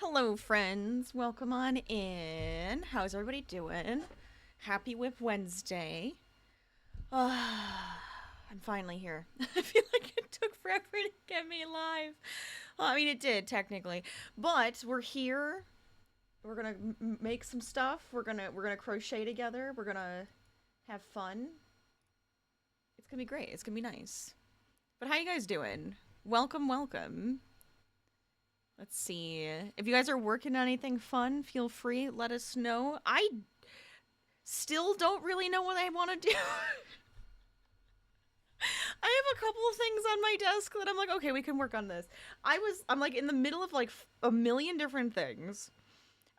Hello, friends. Welcome on in. How's everybody doing? Happy WIP Wednesday. I'm finally here. I feel like it took forever to get me live. Well, I mean, it did, technically. But we're here. We're gonna make some stuff. We're gonna crochet together. We're gonna have fun. It's gonna be great. It's gonna be nice. But how you guys doing? Welcome, welcome. Let's see. If you guys are working on anything fun, feel free. Let us know. I still don't really know what I want to do. I have a couple of things on my desk that I'm like, okay, we can work on this. I'm like in the middle of like a million different things.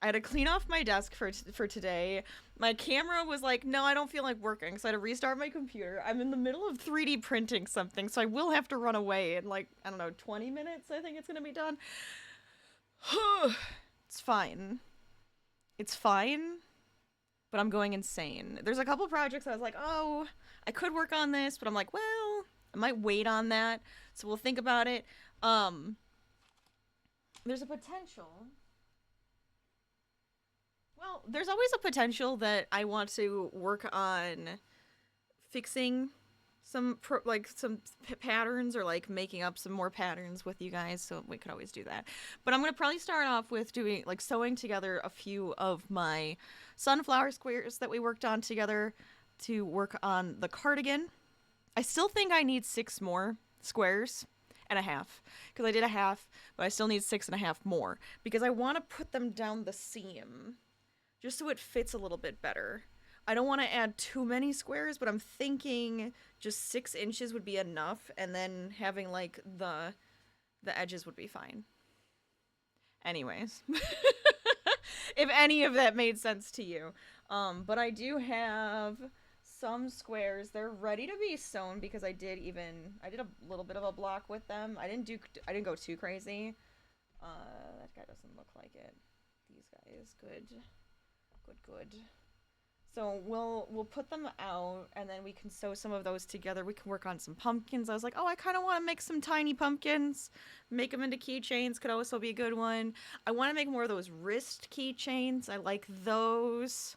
I had to clean off my desk for today. My camera was like, no, I don't feel like working, so I had to restart my computer. I'm in the middle of 3D printing something, so I will have to run away in like, I don't know, 20 minutes, I think it's going to be done. It's fine. It's fine, but I'm going insane. There's a couple projects I was like, oh, I could work on this, but I'm like, well, I might wait on that, so we'll think about it. There's a potential. Well, there's always a potential that I want to work on fixing some patterns or like making up some more patterns with you guys, so we could always do that. But I'm gonna probably start off with doing like sewing together a few of my sunflower squares that we worked on together to work on the cardigan. I still think I need 6 more squares and a half, because I did a half, but I still need 6.5 more because I want to put them down the seam just so it fits a little bit better. I don't want to add too many squares, but I'm thinking just 6 inches would be enough, and then having like the edges would be fine. Anyways, if any of that made sense to you. But I do have some squares. They're ready to be sewn because I did a little bit of a block with them. I didn't go too crazy. That guy doesn't look like it. These guys, good. So we'll put them out, and then we can sew some of those together. We can work on some pumpkins. I was like, oh, I kind of want to make some tiny pumpkins. Make them into keychains could also be a good one. I want to make more of those wrist keychains. I like those.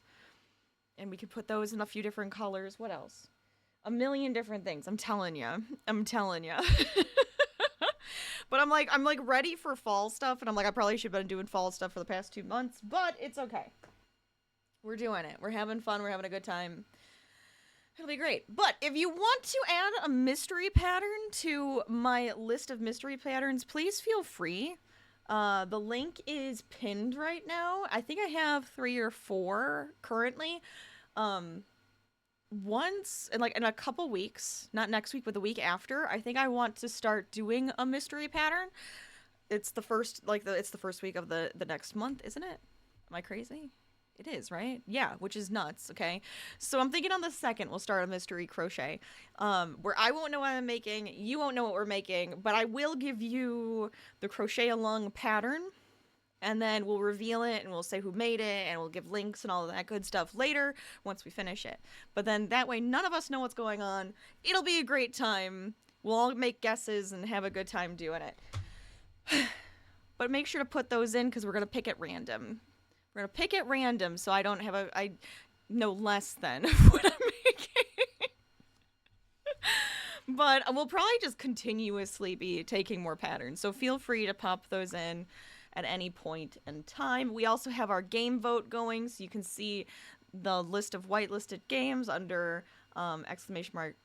And we could put those in a few different colors. What else? A million different things. I'm telling you. But I'm like ready for fall stuff, and I'm like, I probably should have been doing fall stuff for the past 2 months, but it's okay. We're doing it. We're having fun. We're having a good time. It'll be great. But if you want to add a mystery pattern to my list of mystery patterns, please feel free. The link is pinned right now. I think I have 3 or 4 currently. Once in a couple weeks, not next week, but the week after, I think I want to start doing a mystery pattern. It's the first week of the next month, isn't it? Am I crazy? It is, right? Yeah, which is nuts, okay? So I'm thinking on the 2nd, we'll start a mystery crochet, where I won't know what I'm making, you won't know what we're making, but I will give you the crochet along pattern, and then we'll reveal it, and we'll say who made it, and we'll give links and all of that good stuff later, once we finish it. But then that way, none of us know what's going on. It'll be a great time. We'll all make guesses and have a good time doing it. But make sure to put those in, because we're going to pick at random. We're going to pick at random, so I don't have I know less than what I'm making. But we'll probably just continuously be taking more patterns, so feel free to pop those in at any point in time. We also have our game vote going, so you can see the list of whitelisted games under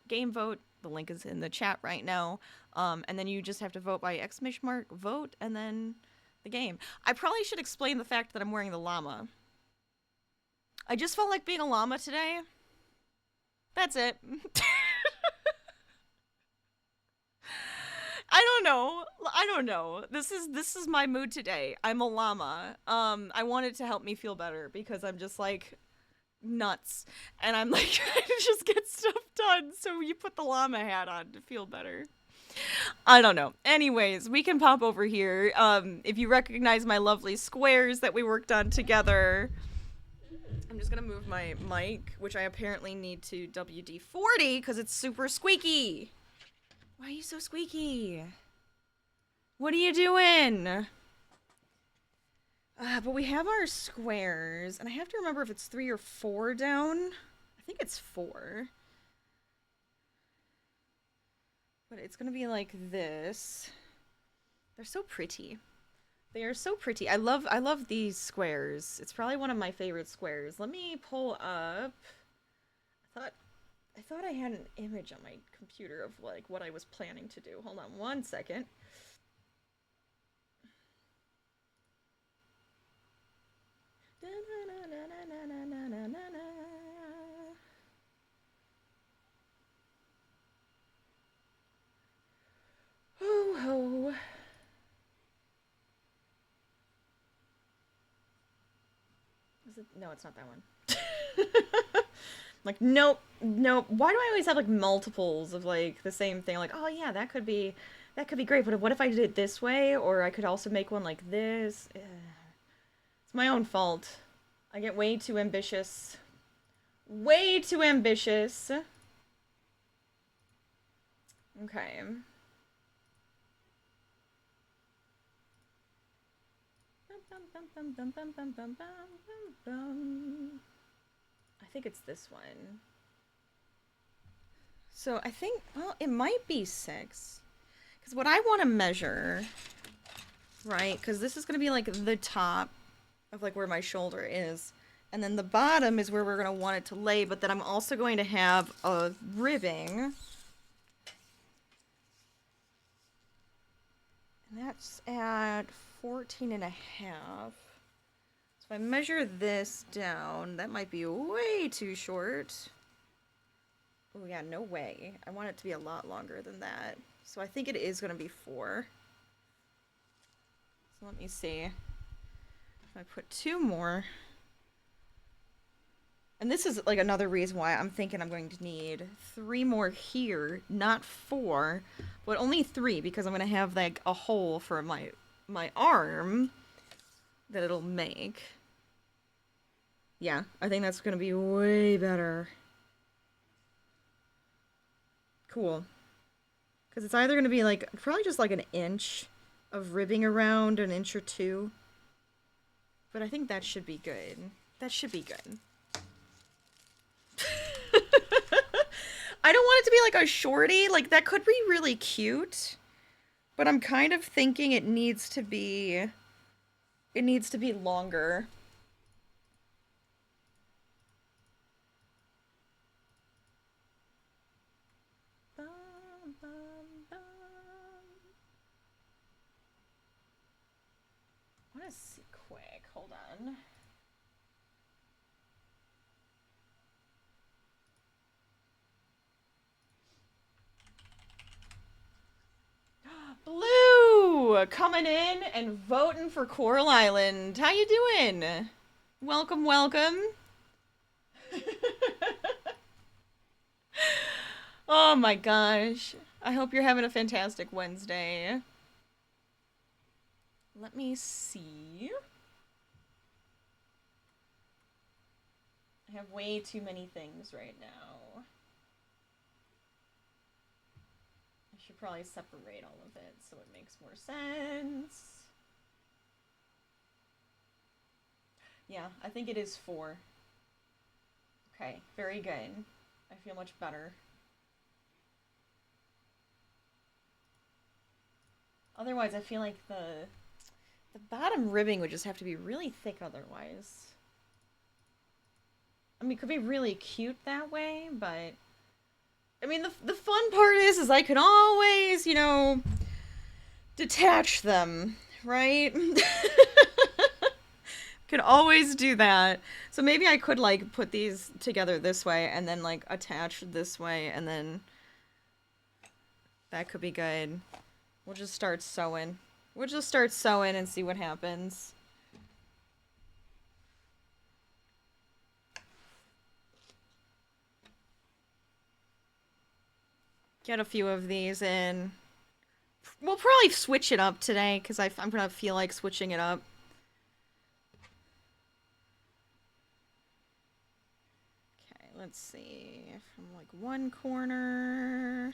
!game vote. The link is in the chat right now. And then you just have to vote by !vote, and then the game. I probably should explain the fact that I'm wearing the llama. I just felt like being a llama today. That's it. I don't know. This is my mood today. I'm a llama. I wanted to help me feel better because I'm just like nuts, and I'm like trying to just get stuff done. So you put the llama hat on to feel better. I don't know. Anyways, we can pop over here. If you recognize my lovely squares that we worked on together. I'm just gonna move my mic, which I apparently need to WD-40 because it's super squeaky. Why are you so squeaky? What are you doing? But we have our squares, and I have to remember if it's 3 or 4 down. I think it's 4. But it's gonna be like this. They're so pretty. They are so pretty. I love these squares. It's probably one of my favorite squares. Let me pull up. I thought I had an image on my computer of like what I was planning to do. Hold on one second. Ho ho. Is it? No, it's not that one. Like, nope, nope. Why do I always have like multiples of like the same thing? Like, oh yeah, that could be great. But what if I did it this way? Or I could also make one like this. Ugh. It's my own fault. I get way too ambitious. Way too ambitious. Okay. I think it's this one. So I think, well, it might be 6. Because what I want to measure, right? Because this is going to be like the top of like where my shoulder is. And then the bottom is where we're going to want it to lay. But then I'm also going to have a ribbing. And that's at 14 and a half. So if I measure this down, that might be way too short. Oh yeah, no way. I want it to be a lot longer than that. So I think it is going to be 4. So let me see. If I put 2 more. And this is like another reason why I'm thinking I'm going to need 3 more here, not 4, but only 3 because I'm going to have like a hole for my arm that it'll make. Yeah, I think that's going to be way better. Cool. Because it's either going to be like, probably just like an inch of ribbing around, an inch or 2. But I think that should be good. That should be good. I don't want it to be like a shorty. Like, that could be really cute. But I'm kind of thinking it needs to be longer. I want to see quick. Hold on. Blue coming in and voting for Coral Island. How you doing? Welcome, welcome. Oh my gosh. I hope you're having a fantastic Wednesday. Let me see. I have way too many things right now. I should probably separate all of it so it makes more sense. Yeah, I think it is 4. Okay, very good. I feel much better. Otherwise, I feel like the bottom ribbing would just have to be really thick otherwise. I mean, it could be really cute that way, but I mean, the fun part is I can always, you know, detach them, right? Could always do that. So maybe I could like put these together this way and then like attach this way and then that could be good. We'll just start sewing. We'll just start sewing and see what happens. Get a few of these in. We'll probably switch it up today because I'm gonna feel like switching it up. Okay, let's see. From like one corner.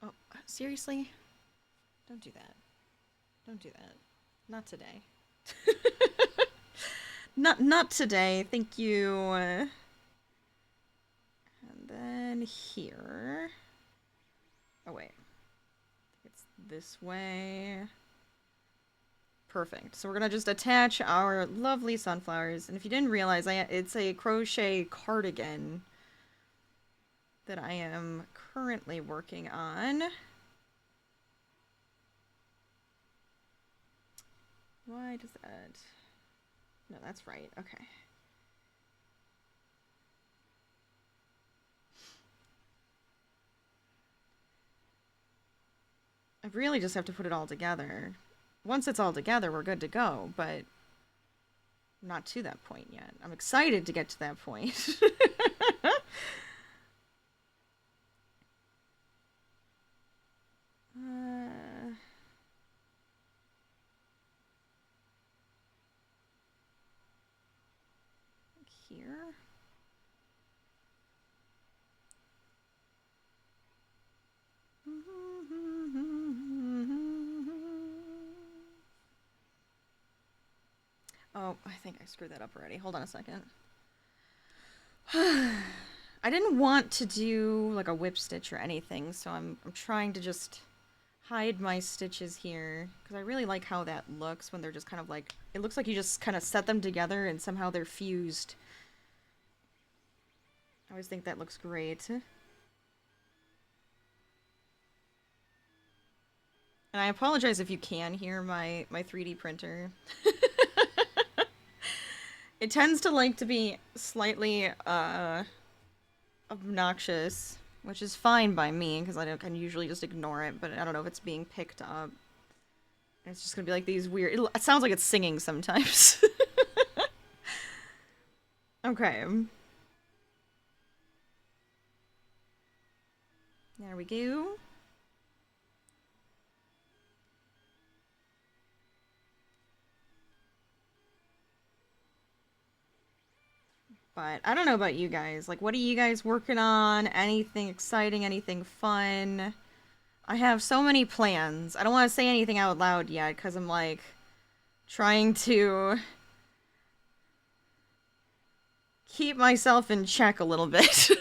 Oh, seriously? Don't do that. Don't do that. Not today. Not today. Thank you. And then here. Oh wait. It's this way. Perfect. So we're gonna just attach our lovely sunflowers. And if you didn't realize, it's a crochet cardigan that I am currently working on. Why does that... No, that's right. Okay. I really just have to put it all together. Once it's all together, we're good to go, but I'm not to that point yet. I'm excited to get to that point. Here. Oh, I think I screwed that up already. Hold on a second. I didn't want to do like a whip stitch or anything, so I'm trying to just hide my stitches here because I really like how that looks when they're just kind of like, it looks like you just kind of set them together and somehow they're fused. I always think that looks great. And I apologize if you can hear my 3D printer. It tends to like to be slightly obnoxious, which is fine by me because I can usually just ignore it, but I don't know if it's being picked up. It's just gonna be like these weird... It sounds like it's singing sometimes. Okay. There we go. But I don't know about you guys. Like, what are you guys working on? Anything exciting? Anything fun? I have so many plans. I don't want to say anything out loud yet because I'm like trying to keep myself in check a little bit.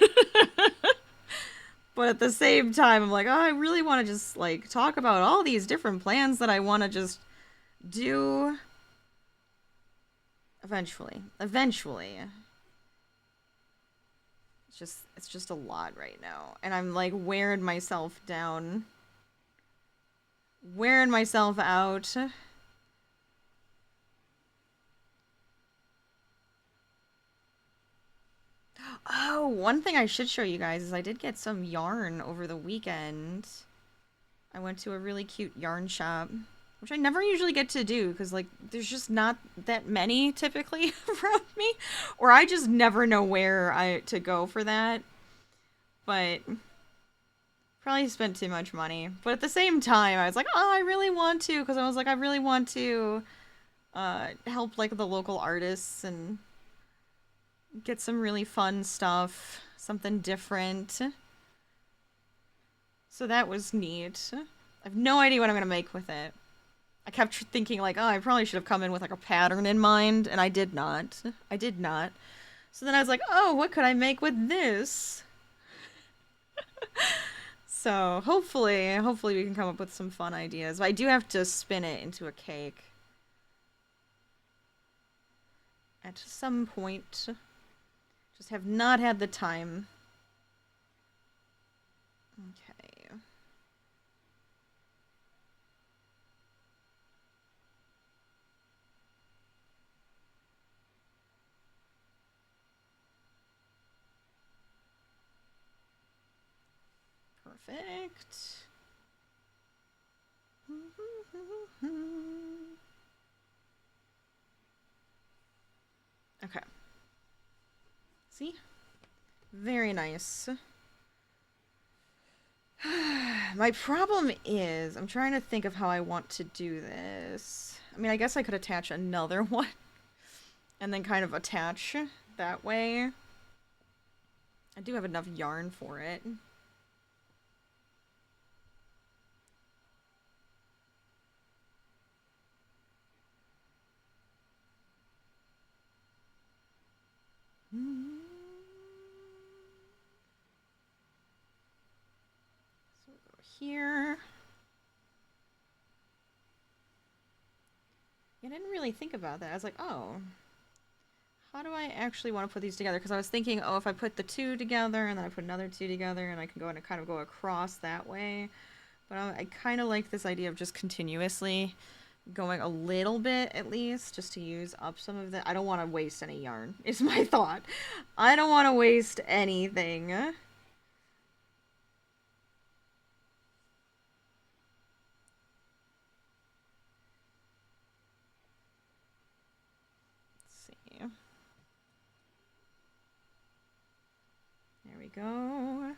But at the same time, I'm like, oh, I really want to just like talk about all these different plans that I want to just do eventually. Eventually. It's just a lot right now. And I'm like wearing myself down. Wearing myself out. Oh, one thing I should show you guys is I did get some yarn over the weekend. I went to a really cute yarn shop, which I never usually get to do because, like, there's just not that many typically around me, or I just never know where to go for that. But probably spent too much money. But at the same time, I was like, oh, I really want to, because I was like, I really want to help, like, the local artists and get some really fun stuff, something different. So that was neat. I have no idea what I'm gonna make with it. I kept thinking like, oh, I probably should have come in with like a pattern in mind, and I did not. I did not. So then I was like, oh, what could I make with this? So hopefully we can come up with some fun ideas. But I do have to spin it into a cake at some point. Just have not had the time. Okay. Perfect. Okay. See? Very nice. My problem is, I'm trying to think of how I want to do this. I mean, I guess I could attach another one. And then kind of attach that way. I do have enough yarn for it. here. I didn't really think about that. I was like, oh, how do I actually want to put these together? Because I was thinking, oh, if I put the two together and then I put another two together and I can go and kind of go across that way. But I kind of like this idea of just continuously going a little bit at least, just to use up some of the... I don't want to waste any yarn, is my thought. I don't want to waste anything. Let's see. There we go.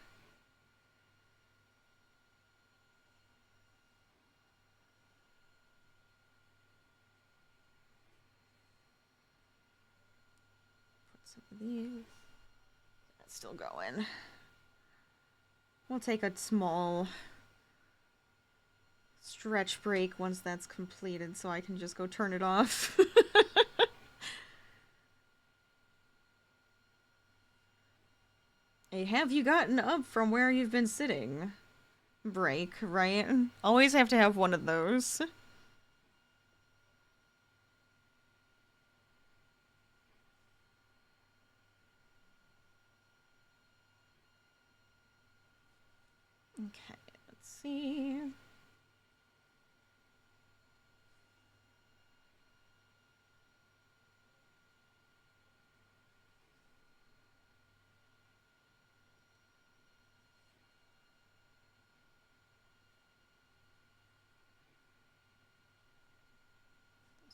Some of these. That's still going. We'll take a small stretch break once that's completed so I can just go turn it off. A have you gotten up from where you've been sitting break, right? Always have to have one of those. Okay, let's see.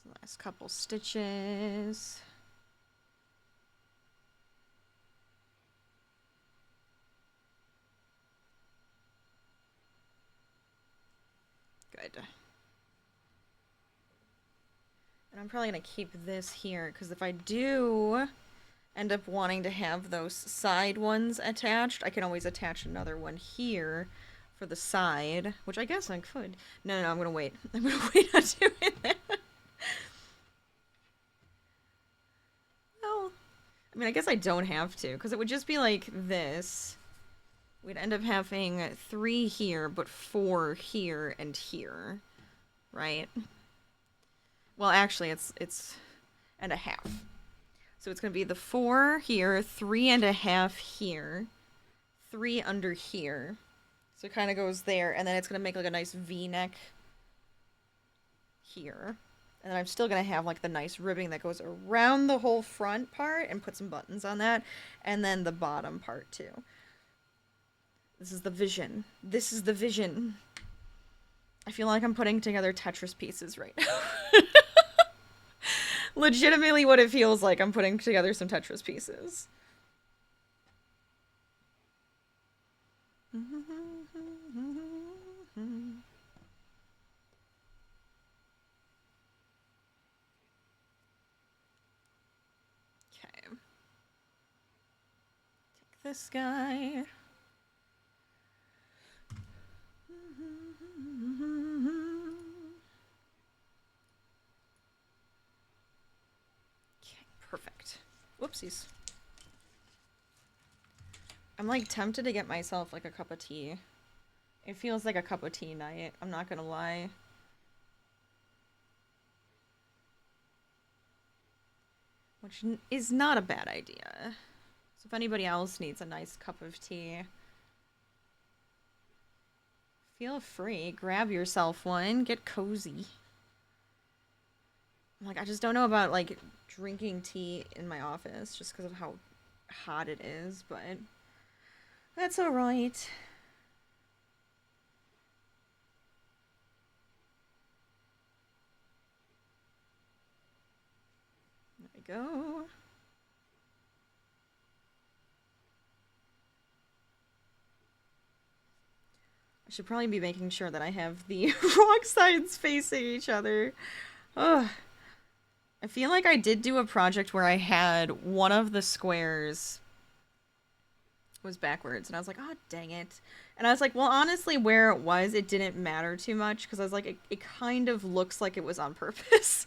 The last couple stitches. Good. And I'm probably going to keep this here, because if I do end up wanting to have those side ones attached, I can always attach another one here for the side, which I guess I could. No, I'm going to wait. I'm going to wait on doing that. Well, I mean, I guess I don't have to, because it would just be like this. We'd end up having 3 here, but 4 here and here, right? Well, actually, it's and a half. So it's going to be the 4 here, 3 and a half here, 3 under here. So it kind of goes there, and then it's going to make like a nice V-neck here. And then I'm still going to have like the nice ribbing that goes around the whole front part and put some buttons on that, and then the bottom part too. This is the vision. This is the vision. I feel like I'm putting together Tetris pieces right now. Legitimately what it feels like. I'm putting together some Tetris pieces. Okay. Take this guy. Perfect. Whoopsies. I'm like tempted to get myself like a cup of tea. It feels like a cup of tea night, I'm not gonna lie. Which is not a bad idea. So if anybody else needs a nice cup of tea, feel free, grab yourself one, get cozy. Like, I just don't know about, like, drinking tea in my office just because of how hot it is, but that's alright. There we go. I should probably be making sure that I have the wrong sides facing each other. Ugh. I feel like I did do a project where I had one of the squares was backwards, and I was like, oh, dang it. And I was like, well, honestly, where it was, it didn't matter too much, because I was like, it kind of looks like it was on purpose.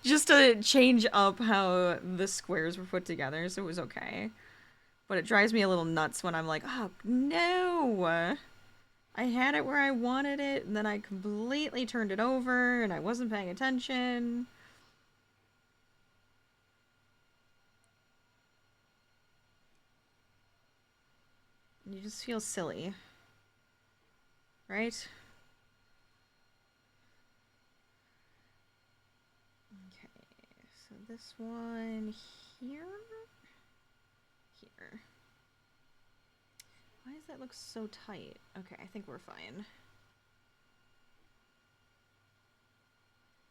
Just to change up how the squares were put together, so it was okay. But it drives me a little nuts when I'm like, oh, no. I had it where I wanted it, and then I completely turned it over, and I wasn't paying attention. You just feel silly. Right? Okay, so this one here? Here. Why does that look so tight? Okay, I think we're fine.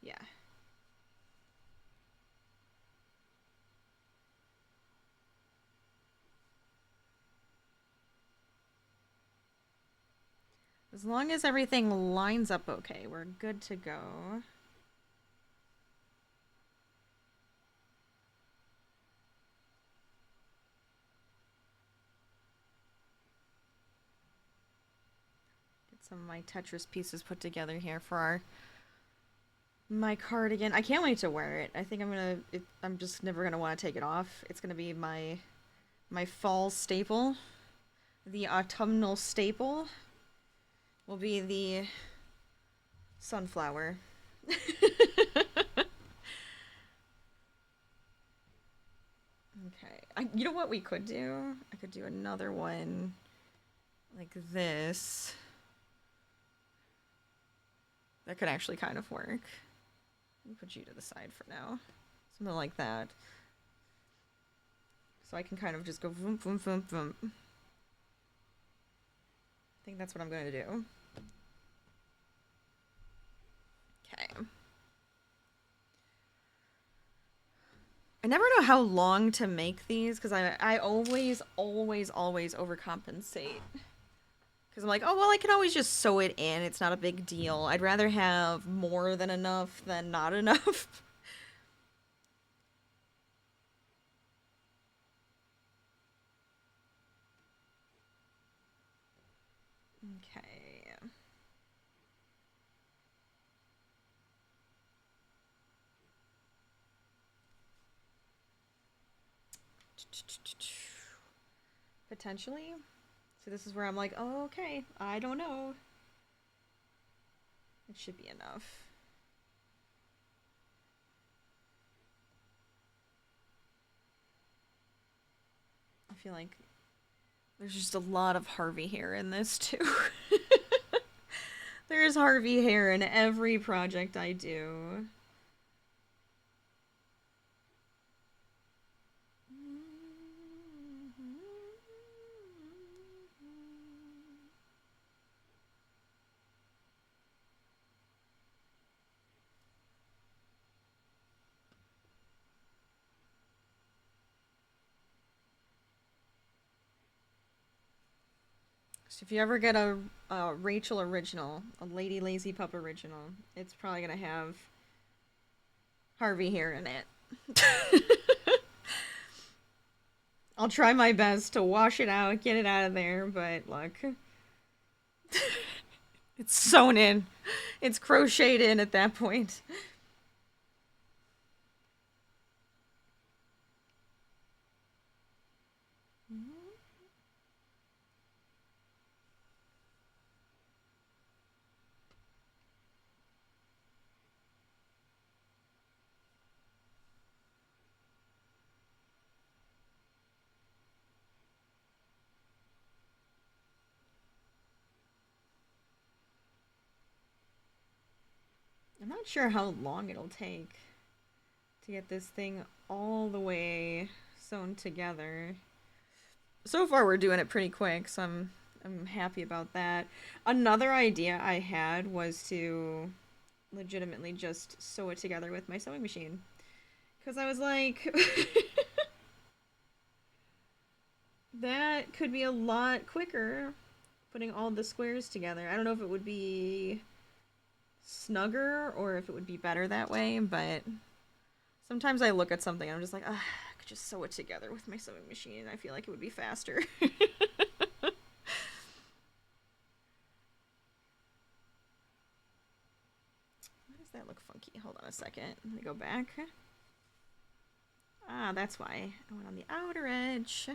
Yeah. As long as everything lines up okay, we're good to go. Get some of my Tetris pieces put together here for my cardigan. I can't wait to wear it. I think I'm just never gonna want to take it off. It's gonna be my fall staple. The autumnal staple will be the sunflower. Okay. You know what we could do? I could do another one like this. That could actually kind of work. Let me put you to the side for now. Something like that. So I can kind of just go voom, voom, voom, voom. I think that's what I'm going to do. Okay. I never know how long to make these because I always overcompensate. Because I'm like, oh, well, I can always just sew it in. It's not a big deal. I'd rather have more than enough than not enough. Okay. Potentially. So this is where I'm like, oh, okay, I don't know. It should be enough. I feel like there's just a lot of Harvey hair in this too. There's Harvey hair in every project I do. So if you ever get a Rachel original, a LadyLazyPup original, it's probably gonna have Harvey hair in it. I'll try my best to wash it out, get it out of there, but look. It's sewn in. It's crocheted in at that point. I'm not sure how long it'll take to get this thing all the way sewn together. So far we're doing it pretty quick, so I'm happy about that. Another idea I had was to legitimately just sew it together with my sewing machine. Because I was like, that could be a lot quicker putting all the squares together. I don't know if it would be snugger or if it would be better that way, but sometimes I look at something and I'm just like, I could just sew it together with my sewing machine and I feel like it would be faster. Why does that look funky? Hold on a second. Let me go back. Ah, that's why. I went on the outer edge.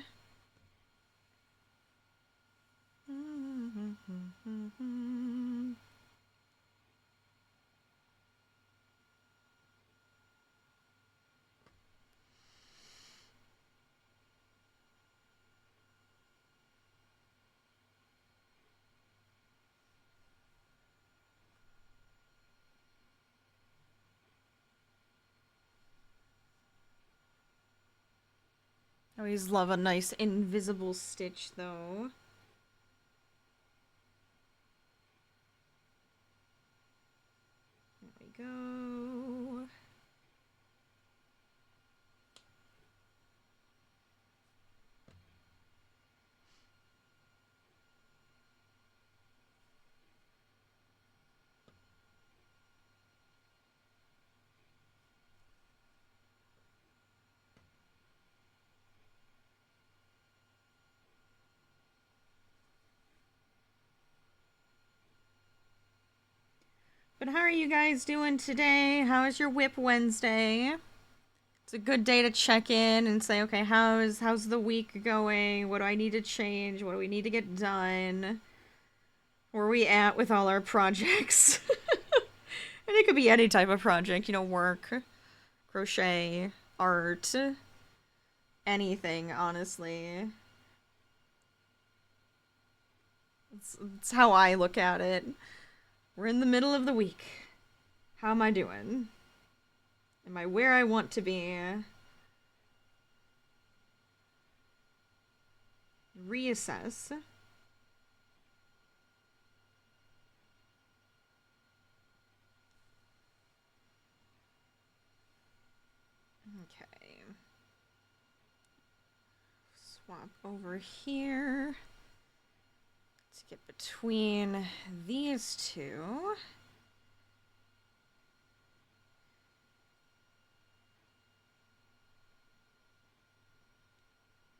I always love a nice invisible stitch, though. There we go. But how are you guys doing today? How is your WIP Wednesday? It's a good day to check in and say, okay, how's the week going? What do I need to change? What do we need to get done? Where are we at with all our projects? And it could be any type of project, you know, work, crochet, art, anything, honestly. It's how I look at it. We're in the middle of the week. How am I doing? Am I where I want to be? Reassess. Okay. Swap over here. Let's get between these two.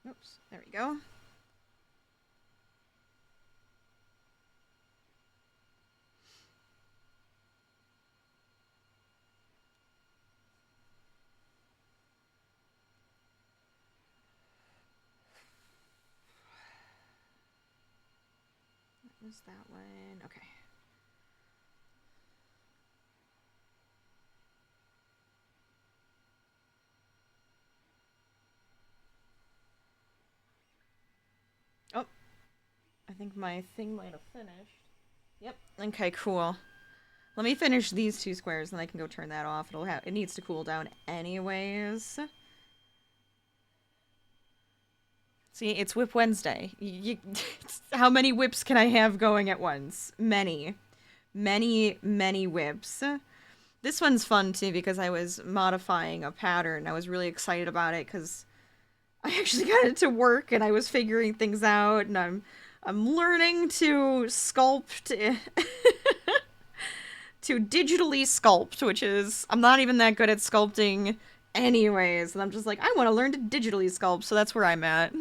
Oops, there we go. What was that one? Okay. Oh, I think my thing might have finished. Yep. Okay, cool. Let me finish these two squares, and I can go turn that off. It needs to cool down anyways. See, it's WIP Wednesday. How many WIPs can I have going at once? Many. Many, many WIPs. This one's fun, too, because I was modifying a pattern. I was really excited about it, because I actually got it to work, and I was figuring things out, and I'm learning to sculpt... to digitally sculpt, which is... I'm not even that good at sculpting anyways, and I'm just like, I want to learn to digitally sculpt, so that's where I'm at.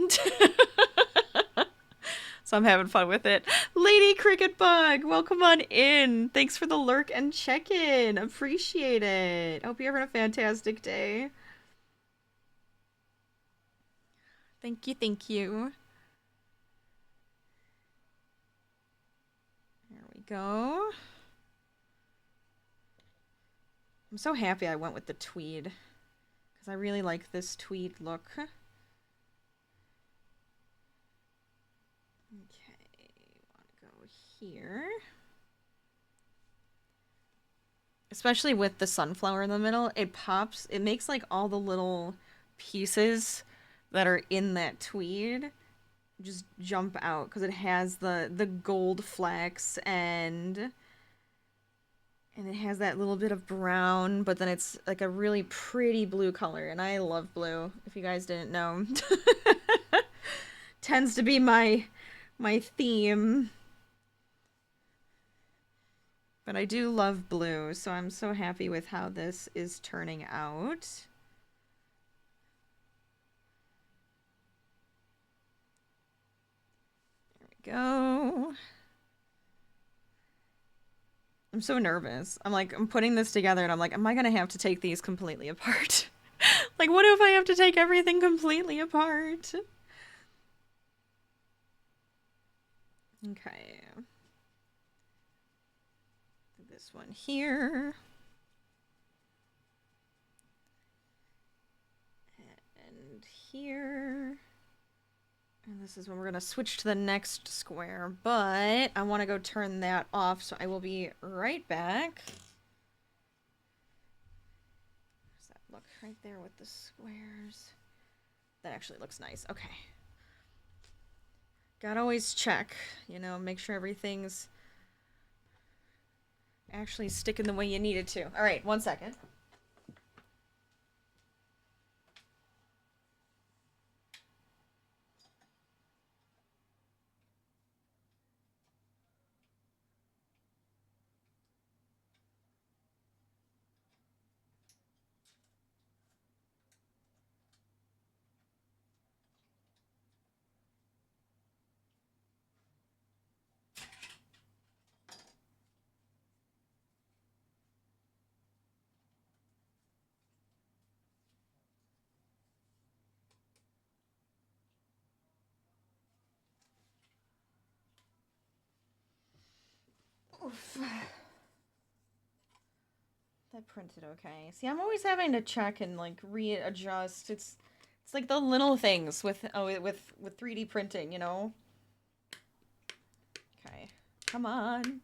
So I'm having fun with it. Lady Cricket Bug, welcome on in. Thanks for the lurk and check-in. Appreciate it. Hope you're having a fantastic day. Thank you, thank you. There we go. I'm so happy I went with the tweed, because I really like this tweed look. Okay, want to go here. Especially with the sunflower in the middle, it pops, it makes like all the little pieces that are in that tweed just jump out, because it has the gold flecks and it has that little bit of brown, but then it's like a really pretty blue color, and I love blue, if you guys didn't know. Tends to be my theme. But I do love blue, so I'm so happy with how this is turning out. There we go. I'm so nervous. I'm putting this together and I'm like, am I gonna have to take these completely apart? Like, what if I have to take everything completely apart? Okay. this one here. And here. And this is when we're going to switch to the next square, but I want to go turn that off, so I will be right back. Does that look right there with the squares? That actually looks nice. Okay. Gotta always check, you know, make sure everything's actually sticking the way you need it to. All right, 1 second. Oof. That printed okay. See, I'm always having to check and like readjust. It's like the little things with 3D printing, you know. Okay, come on.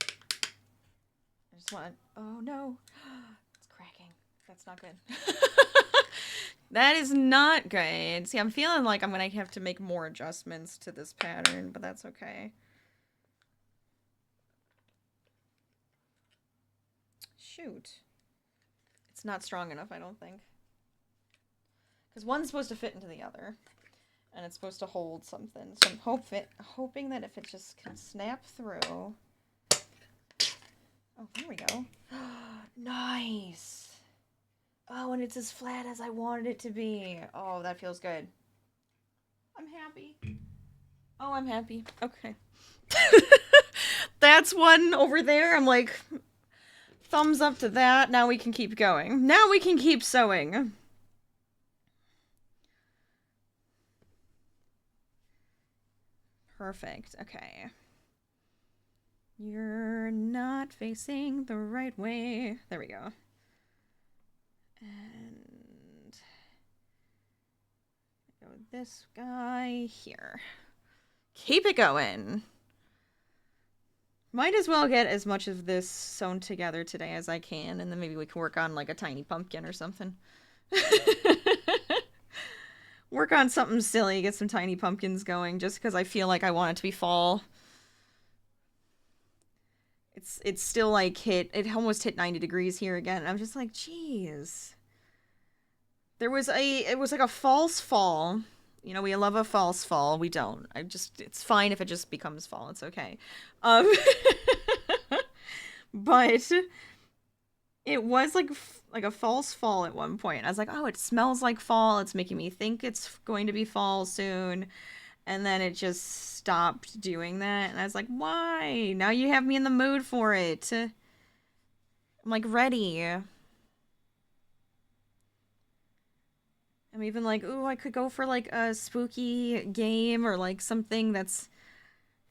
I just want. Oh no, it's cracking. That's not good. That is not good. See, I'm feeling like I'm gonna have to make more adjustments to this pattern, but that's okay. Shoot. It's not strong enough, I don't think. Because one's supposed to fit into the other. And it's supposed to hold something. So I'm hoping that if it just can snap through. Oh, there we go. Nice. Oh, and it's as flat as I wanted it to be. Oh, that feels good. I'm happy. Oh, I'm happy. Okay. That's one over there. I'm like... Thumbs up to that. Now we can keep going. Now we can keep sewing. Perfect. Okay. You're not facing the right way. There we go. And go with this guy here. Keep it going. Might as well get as much of this sewn together today as I can, and then maybe we can work on like a tiny pumpkin or something. Work on something silly, get some tiny pumpkins going, just because I feel like I want it to be fall. It's still like it almost hit 90 degrees here again, and I'm just like, geez. It was like a false fall. You know, we love a false fall. We don't. It's fine if it just becomes fall. It's okay. But it was like a false fall at one point. I was like, oh, it smells like fall. It's making me think it's going to be fall soon. And then it just stopped doing that. And I was like, why? Now you have me in the mood for it. I'm like ready. I'm even like, ooh, I could go for like a spooky game or like something that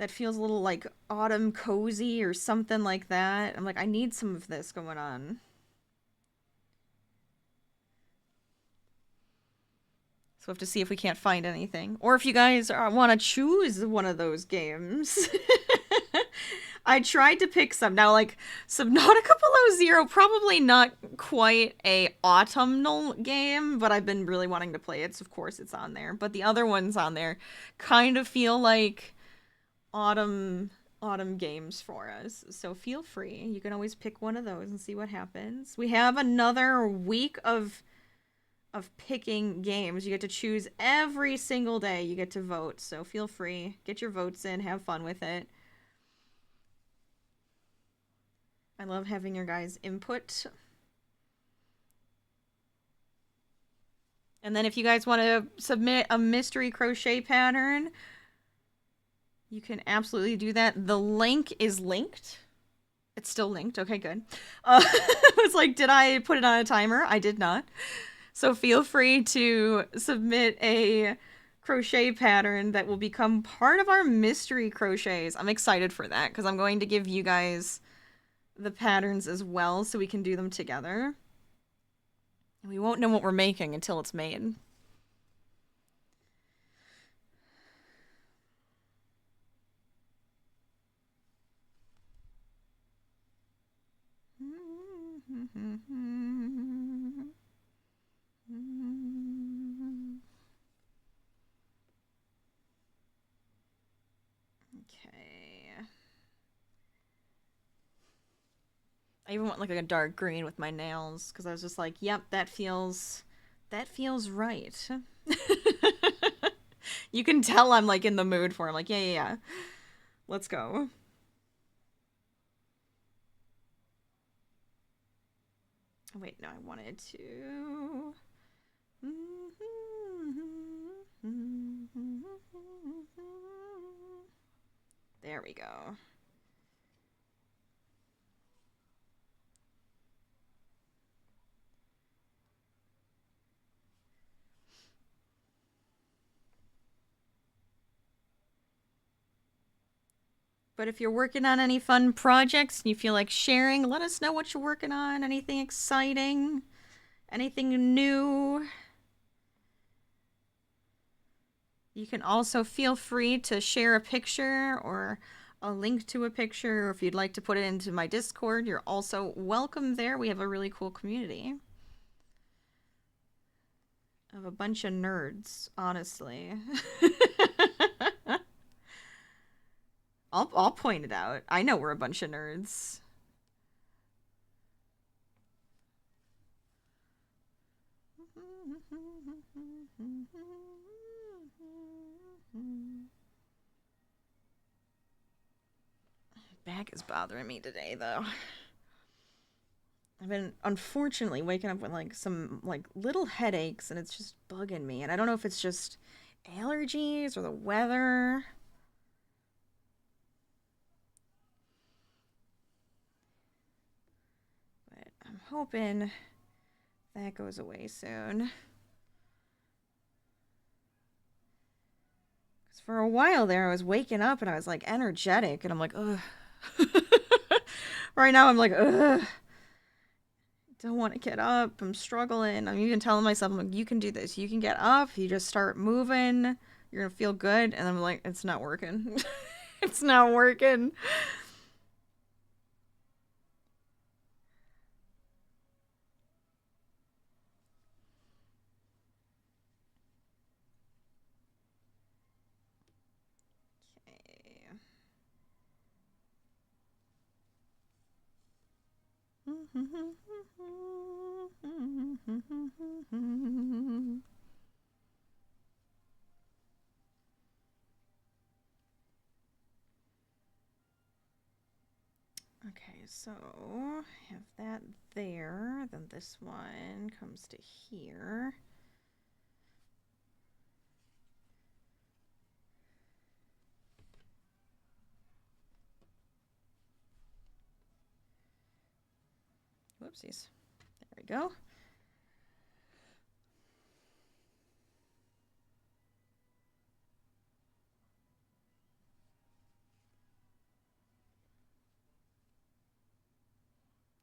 feels a little like autumn cozy or something like that. I'm like, I need some of this going on. So we have to see if we can't find anything. Or if you guys want to choose one of those games. I tried to pick some. Now, like, Subnautica Below Zero, probably not quite a autumnal game, but I've been really wanting to play it, so of course it's on there. But the other ones on there kind of feel like autumn games for us. So feel free. You can always pick one of those and see what happens. We have another week of picking games. You get to choose every single day. You get to vote, so feel free. Get your votes in. Have fun with it. I love having your guys' input. And then if you guys want to submit a mystery crochet pattern, you can absolutely do that. The link is linked. It's still linked. Okay, good. It's like, did I put it on a timer? I did not. So feel free to submit a crochet pattern that will become part of our mystery crochets. I'm excited for that because I'm going to give you guys the patterns as well so we can do them together. And we won't know what we're making until it's made. Okay. I even went like a dark green with my nails because I was just like, yep, that feels right. You can tell I'm like in the mood for it. I'm like, yeah. Let's go. Oh, wait, no, I wanted to. There we go. But if you're working on any fun projects and you feel like sharing, let us know what you're working on. Anything exciting? Anything new? You can also feel free to share a picture or a link to a picture, or if you'd like to put it into my Discord, you're also welcome there. We have a really cool community of a bunch of nerds, honestly. I'll point it out. I know we're a bunch of nerds. Back is bothering me today, though. I've been unfortunately waking up with like some like little headaches, and it's just bugging me. And I don't know if it's just allergies or the weather. But I'm hoping that goes away soon. Because for a while there, I was waking up and I was like energetic, and I'm like, ugh. Right now, I'm like, ugh. Don't want to get up. I'm struggling. I'm even telling myself, I'm like, you can do this. You can get up. You just start moving. You're going to feel good. And I'm like, it's not working. It's not working. Okay, so have that there, then this one comes to here. Whoopsies. There we go.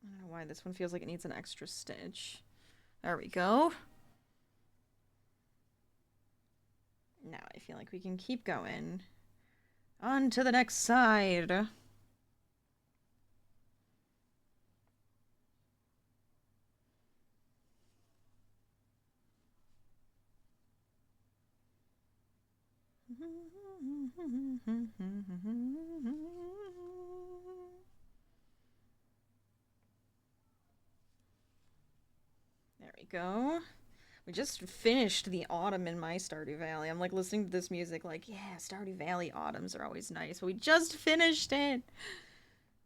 I don't know why this one feels like it needs an extra stitch. There we go. Now I feel like we can keep going. On to the next side. There we go. We just finished the autumn in my Stardew Valley. I'm like listening to this music like, yeah, Stardew Valley autumns are always nice. But we just finished it.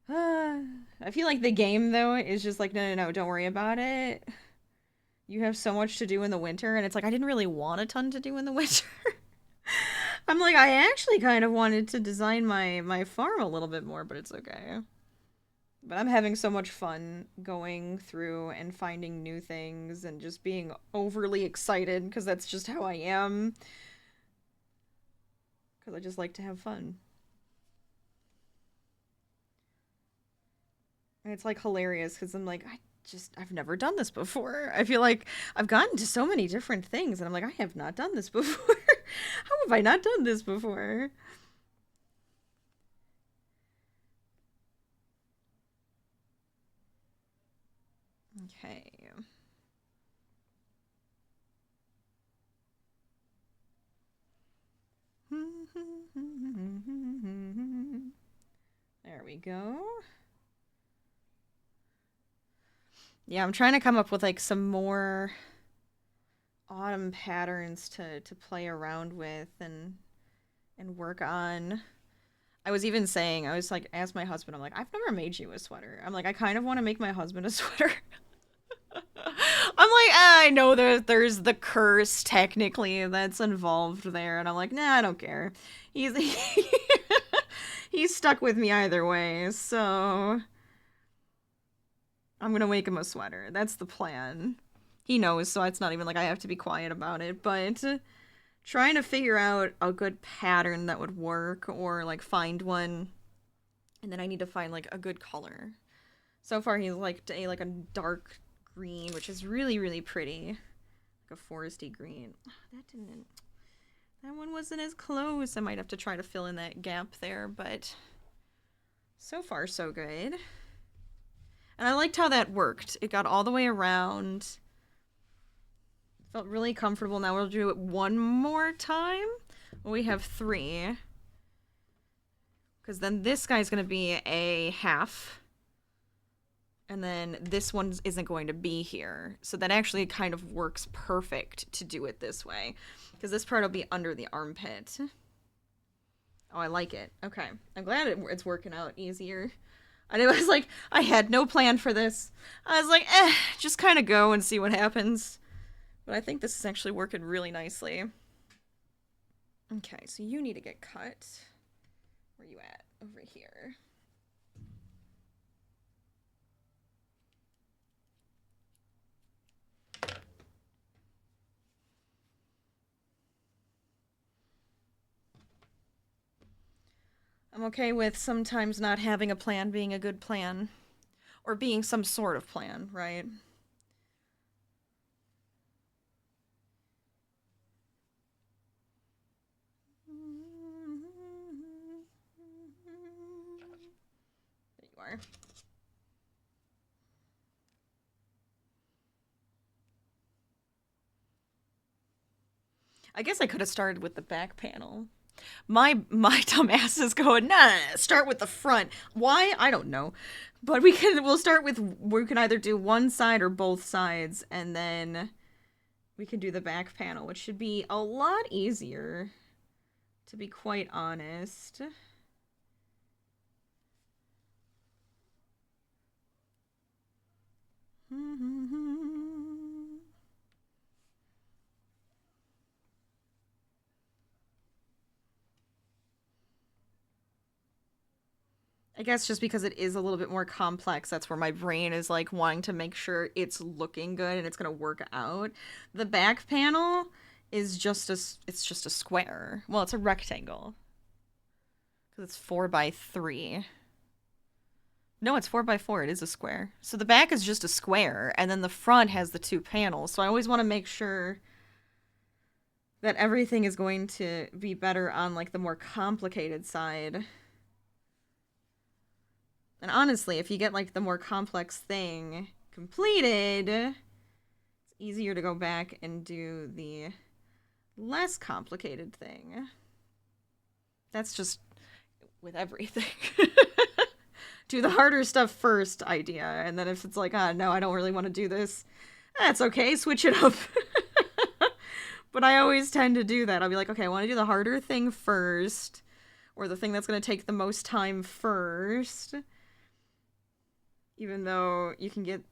I feel like the game, though, is just like, no, don't worry about it. You have so much to do in the winter. And it's like, I didn't really want a ton to do in the winter. I'm like, I actually kind of wanted to design my farm a little bit more, but it's okay. But I'm having so much fun going through and finding new things and just being overly excited because that's just how I am. Because I just like to have fun. And it's like hilarious because I'm like, I've never done this before. I feel like I've gotten to so many different things and I'm like, I have not done this before. How have I not done this before? Okay. There we go. Yeah, I'm trying to come up with like some more autumn patterns to play around with and work on. I was even saying, I was like, asked my husband, I'm like, I've never made you a sweater. I'm like, I kind of want to make my husband a sweater. I'm like, I know there's the curse technically that's involved there, and I'm like, nah, I don't care. He's he's stuck with me either way, so I'm gonna make him a sweater. That's the plan. He knows, so it's not even like I have to be quiet about it, but trying to figure out a good pattern that would work or like find one, and then I need to find like a good color. So far he's like a dark green, which is really, really pretty. Like a foresty green. That one wasn't as close. I might have to try to fill in that gap there, but so far so good. And I liked how that worked. It got all the way around. Felt really comfortable. Now we'll do it one more time. We have 3. Because then this guy's going to be a half. And then this one isn't going to be here. So that actually kind of works perfect to do it this way. Because this part will be under the armpit. Oh, I like it. Okay. I'm glad it's working out easier. And it was like, I had no plan for this. I was like, just kind of go and see what happens. But I think this is actually working really nicely. Okay, so you need to get cut. Where you at? Over here. I'm okay with sometimes not having a plan being a good plan. Or being some sort of plan, right? There you are. I guess I could have started with the back panel. My dumbass is going, nah, start with the front. Why? I don't know. But we can either do one side or both sides, and then we can do the back panel, which should be a lot easier, to be quite honest. I guess just because it is a little bit more complex, that's where my brain is like wanting to make sure it's looking good and it's gonna work out. The back panel is just a square. Well, it's a rectangle because it's 4x3. No, it's 4x4. It is a square. So the back is just a square, and then the front has the 2 panels. So I always want to make sure that everything is going to be better on like the more complicated side. And honestly, if you get like the more complex thing completed, it's easier to go back and do the less complicated thing. That's just with everything. Do the harder stuff first idea, and then if it's like, no, I don't really want to do this, that's okay, switch it up. But I always tend to do that. I'll be like, okay, I want to do the harder thing first, or the thing that's going to take the most time first. Even though you can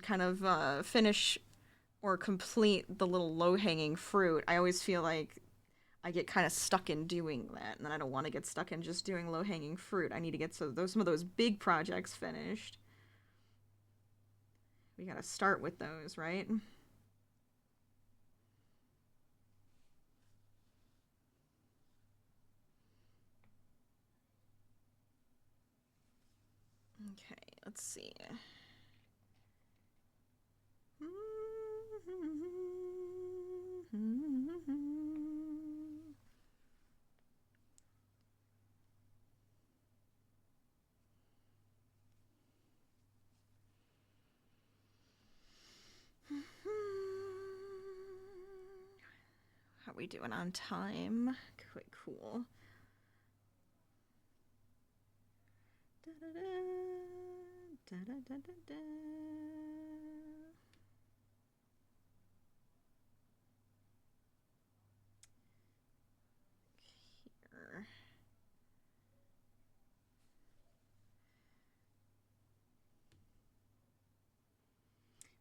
kind of finish or complete the little low-hanging fruit, I always feel like I get kind of stuck in doing that, and then I don't want to get stuck in just doing low-hanging fruit. I need to get some of those big projects finished. We gotta start with those, right? Okay. Let's see. How are we doing on time? Quite cool. Here.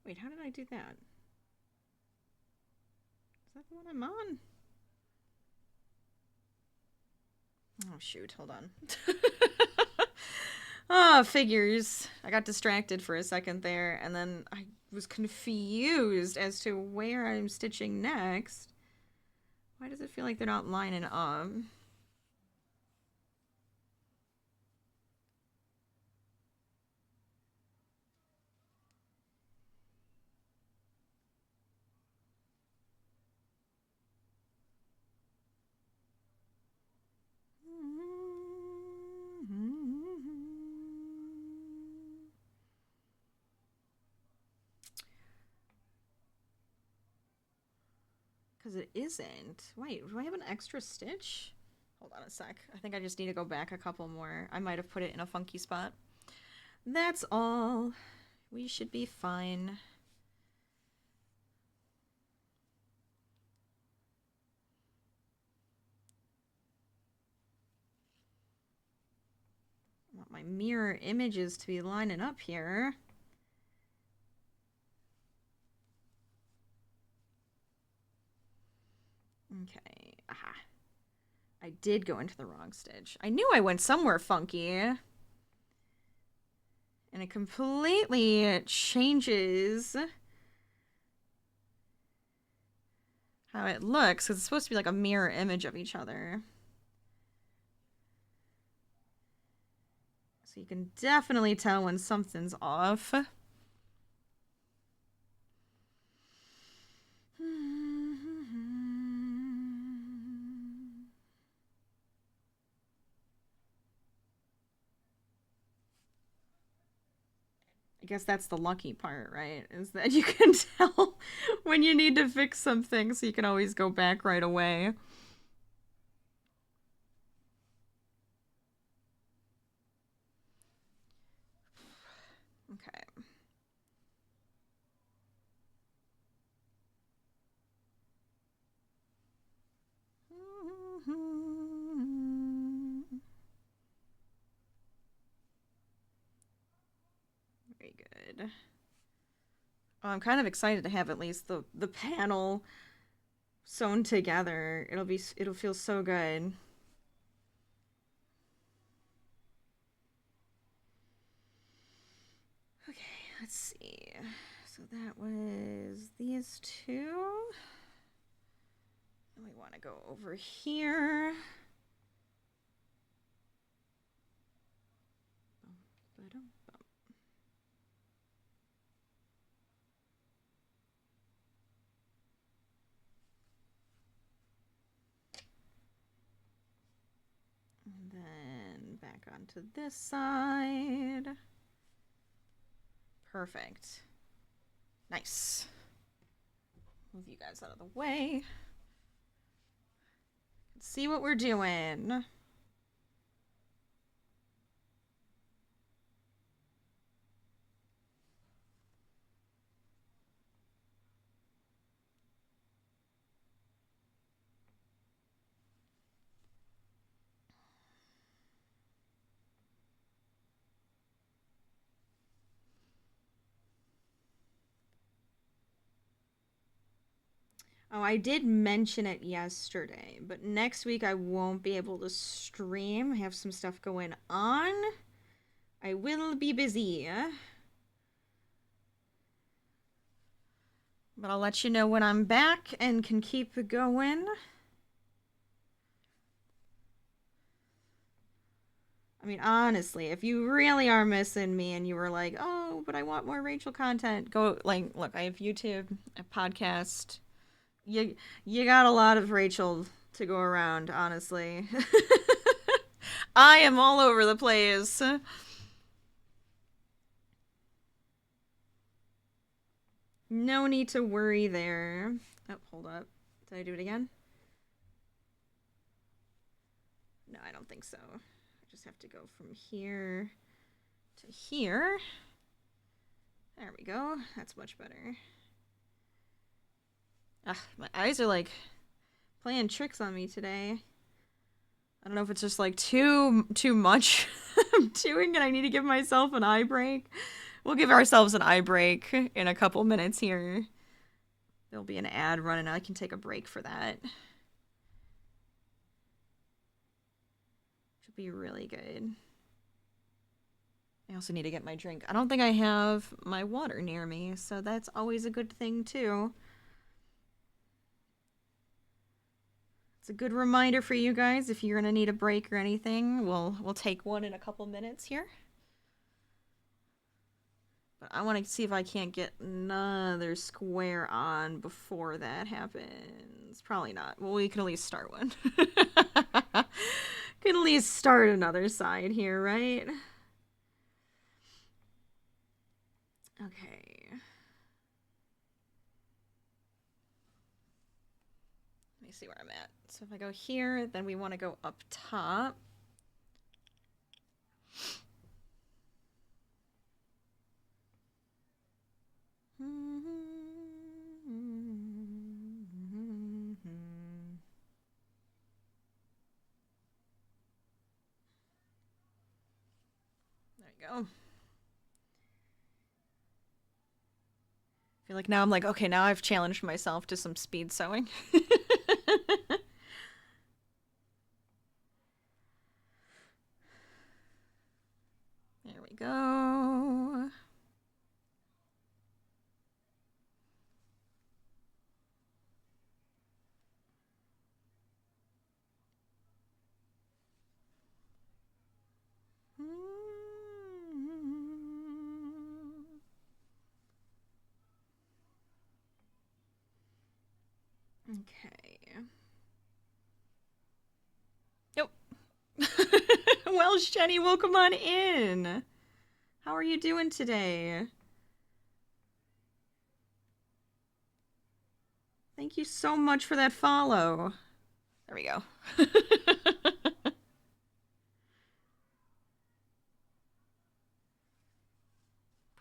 Wait, how did I do that? Is that the one I'm on? Oh, shoot. Hold on. Oh, figures. I got distracted for a second there, and then I was confused as to where I'm stitching next. Why does it feel like they're not lining up? Because it isn't. Wait, do I have an extra stitch? Hold on a sec. I think I just need to go back a couple more. I might have put it in a funky spot. That's all. We should be fine. I want my mirror images to be lining up here. Okay. Aha. I did go into the wrong stitch. I knew I went somewhere funky. And it completely changes how it looks, because it's supposed to be like a mirror image of each other. So you can definitely tell when something's off. I guess that's the lucky part, right? Is that you can tell when you need to fix something, so you can always go back right away. Okay. Very good. Oh, I'm kind of excited to have at least the panel sewn together. It'll feel so good. Okay, let's see. So that was these two. And we want to go over here. And then back onto this side. Perfect. Nice. Move you guys out of the way. Let's see what we're doing. Oh, I did mention it yesterday, but next week I won't be able to stream. I have some stuff going on. I will be busy. But I'll let you know when I'm back and can keep going. I mean, honestly, if you really are missing me and you were like, oh, but I want more Rachel content, go, like, look, I have YouTube, a podcast. You got a lot of Rachel to go around, honestly. I am all over the place. No need to worry there. Oh, hold up. Did I do it again? No, I don't think so. I just have to go from here to here. There we go. That's much better. Ah, my eyes are like playing tricks on me today. I don't know if it's just like too much I'm doing and I need to give myself an eye break. We'll give ourselves an eye break in a couple minutes here. There'll be an ad running. I can take a break for that. Should be really good. I also need to get my drink. I don't think I have my water near me, so that's always a good thing too. It's a good reminder for you guys if you're gonna need a break or anything. We'll take one in a couple minutes here. But I want to see if I can't get another square on before that happens. Probably not. Well, we can at least start one. Can at least start another side here, right? Okay. Let me see where I'm at. So if I go here, then we want to go up top. There we go. I feel like now I'm like, okay, now I've challenged myself to some speed sewing. There we go. Okay. Nope. Well, Shenny, welcome on in. How are you doing today? Thank you so much for that follow. There we go.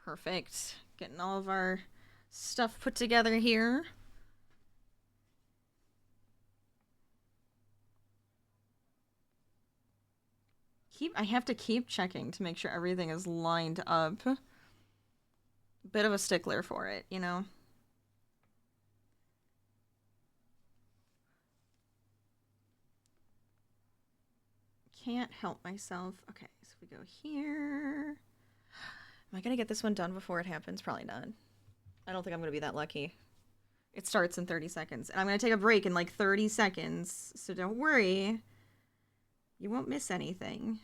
Perfect. Getting all of our stuff put together here. I have to keep checking to make sure everything is lined up. Bit of a stickler for it, you know? Can't help myself. Okay, so we go here. Am I gonna get this one done before it happens? Probably not. I don't think I'm gonna be that lucky. It starts in 30 seconds. And I'm gonna take a break in like 30 seconds. So don't worry. You won't miss anything.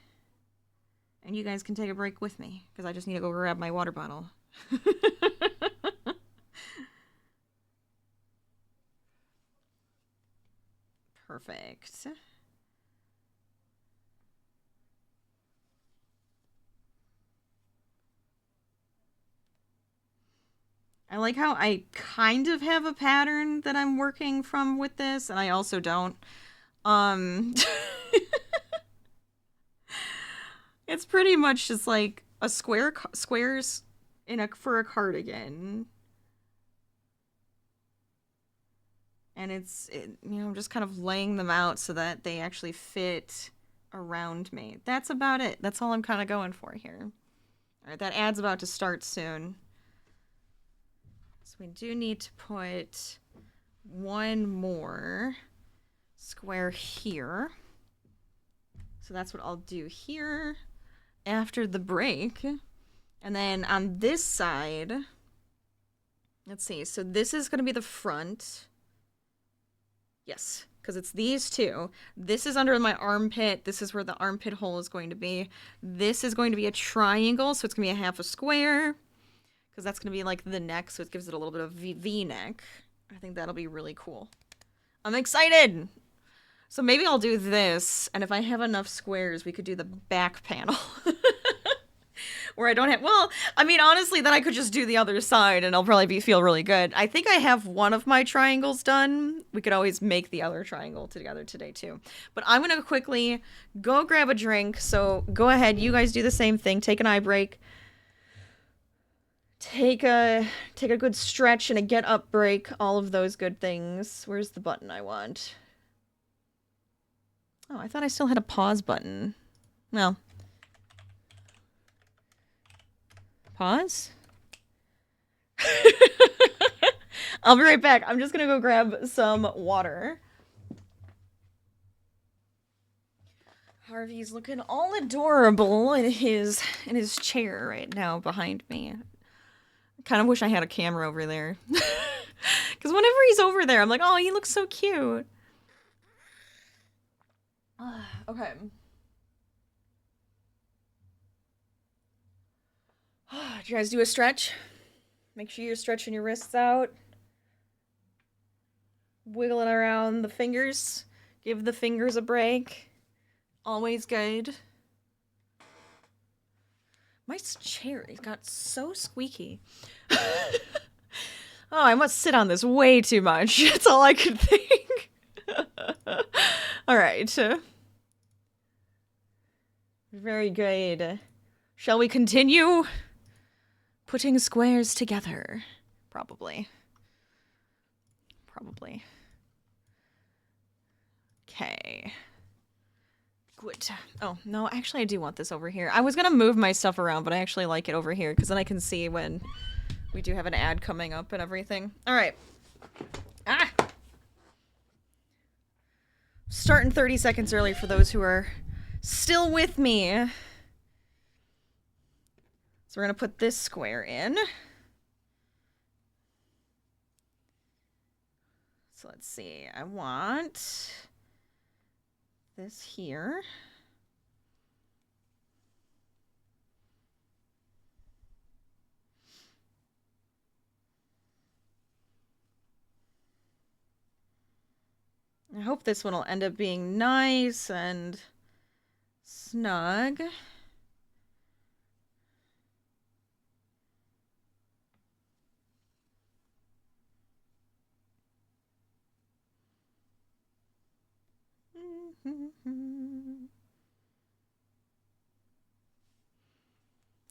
And you guys can take a break with me. Because I just need to go grab my water bottle. Perfect. I like how I kind of have a pattern that I'm working from with this, and I also don't. It's pretty much just like a squares for a cardigan. And I'm just kind of laying them out so that they actually fit around me. That's about it. That's all I'm kind of going for here. All right, that ad's about to start soon. So we do need to put one more square here. So that's what I'll do here after the break. And then on this side, let's see. So this is going to be the front. Yes. because it's these two. This is under my armpit. This is where the armpit hole is going to be. This is going to be a triangle, so it's going to be a half a square, because that's going to be like the neck, so it gives it a little bit of V-neck. I think that'll be really cool. I'm excited! So maybe I'll do this, and if I have enough squares, we could do the back panel. Where I don't have, well, I mean, honestly, then I could just do the other side, and I'll probably feel really good. I think I have one of my triangles done. We could always make the other triangle together today, too. But I'm going to quickly go grab a drink, so go ahead, you guys do the same thing. Take an eye break. Take a good stretch and a get up break, all of those good things. Where's the button I want? Oh, I thought I still had a pause button. Well. Pause? I'll be right back. I'm just gonna go grab some water. Harvey's looking all adorable in his chair right now behind me. I kind of wish I had a camera over there. Because whenever he's over there, I'm like, oh, he looks so cute. Okay. Did you guys do a stretch? Make sure you're stretching your wrists out. Wiggling around the fingers. Give the fingers a break. Always good. My chair got so squeaky. Oh, I must sit on this way too much. That's all I could think. Alright. Very good. Shall we continue? Putting squares together. Probably. Okay. Good. Oh, no, actually I do want this over here. I was gonna move my stuff around, but I actually like it over here, because then I can see when we do have an ad coming up and everything. Alright. Ah! Starting 30 seconds early for those who are still with me. So we're going to put this square in. So let's see. I want this here. I hope this one will end up being nice and snug.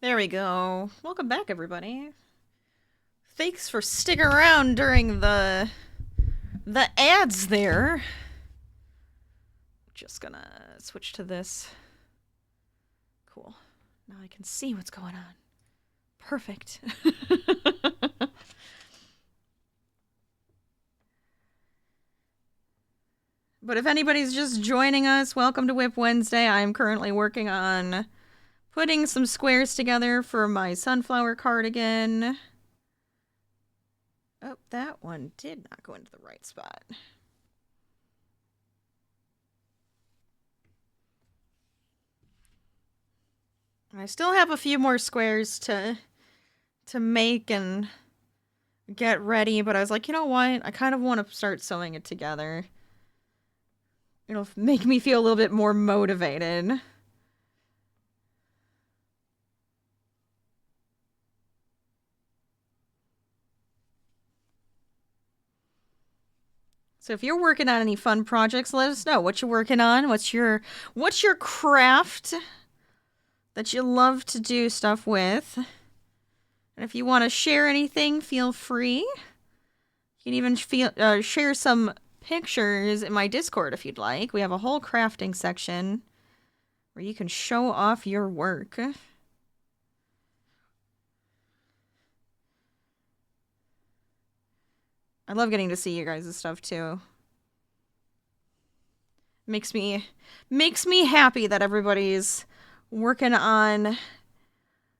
There we go. Welcome back, everybody. Thanks for sticking around during the ads there. Just gonna switch to this. Cool. Now I can see what's going on. Perfect. But if anybody's just joining us, welcome to WIP Wednesday. I'm currently working on putting some squares together for my sunflower cardigan. Oh, that one did not go into the right spot. I still have a few more squares to make and get ready, but I was like, you know what? I kind of want to start sewing it together. It'll make me feel a little bit more motivated. So if you're working on any fun projects, let us know what you're working on. What's your craft that you love to do stuff with? And if you want to share anything, feel free. You can even share some pictures in my Discord if you'd like. We have a whole crafting section where you can show off your work. I love getting to see you guys' stuff too. Makes me happy that everybody's working on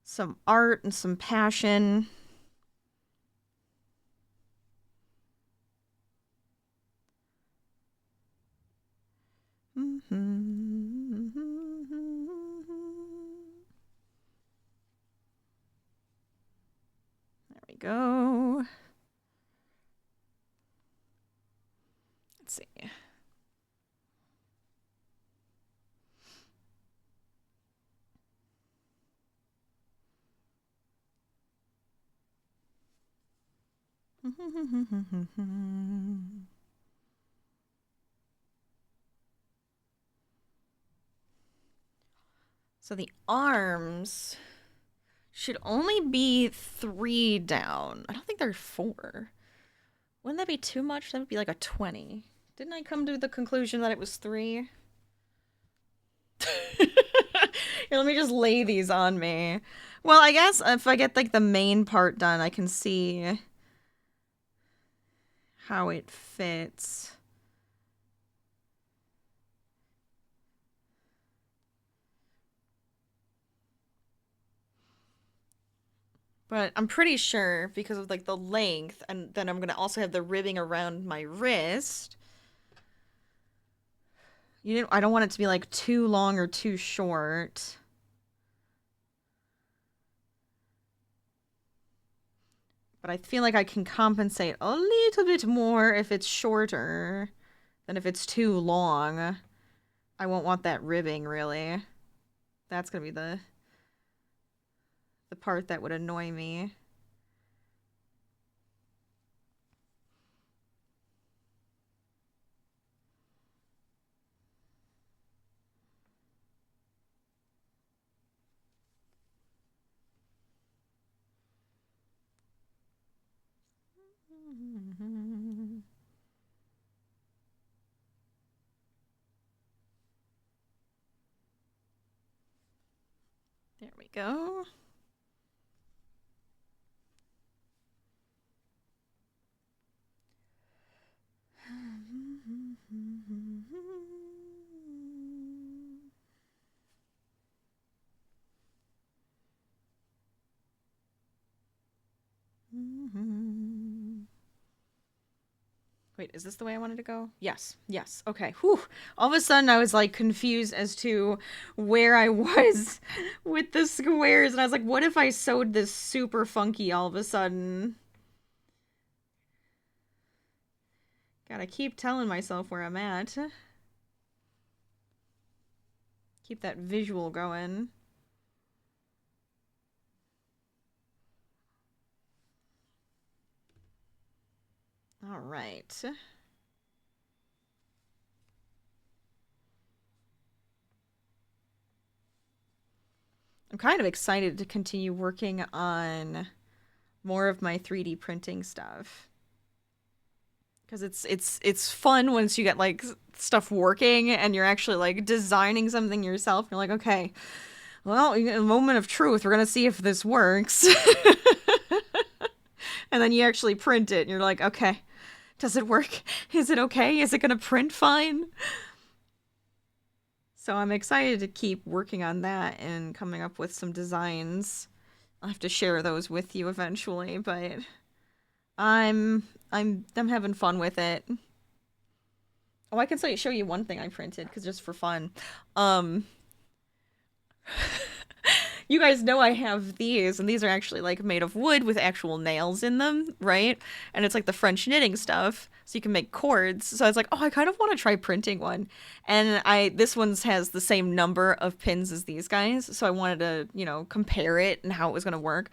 some art and some passion. we go. Let's see. So the arms should only be 3 down. I don't think they're 4. Wouldn't that be too much? That would be like a 20. Didn't I come to the conclusion that it was 3? Here, let me just lay these on me. Well, I guess if I get like the main part done, I can see how it fits. But I'm pretty sure because of like the length, and then I'm gonna also have the ribbing around my wrist. I don't want it to be like too long or too short. But I feel like I can compensate a little bit more if it's shorter than if it's too long. I won't want that ribbing, really. That's gonna be the part that would annoy me. There we go. Wait, is this the way I wanted to go? Yes, yes. Okay. Whew. All of a sudden, I was like confused as to where I was with the squares, and I was like, what if I sewed this super funky all of a sudden? Gotta keep telling myself where I'm at. Keep that visual going. All right. I'm kind of excited to continue working on more of my 3D printing stuff. Because it's fun once you get like stuff working and you're actually like designing something yourself. You're like, okay, well, a moment of truth. We're gonna see if this works. And then you actually print it and you're like, okay, does it work? Is it okay? Is it gonna print fine? So I'm excited to keep working on that and coming up with some designs. I'll have to share those with you eventually, but I'm having fun with it. Oh, I can show you one thing I printed because just for fun. You guys know I have these, and these are actually like made of wood with actual nails in them, right? And it's like the French knitting stuff, so you can make cords. So I was like, oh, I kind of want to try printing one. And this one's has the same number of pins as these guys, so I wanted to, compare it and how it was going to work.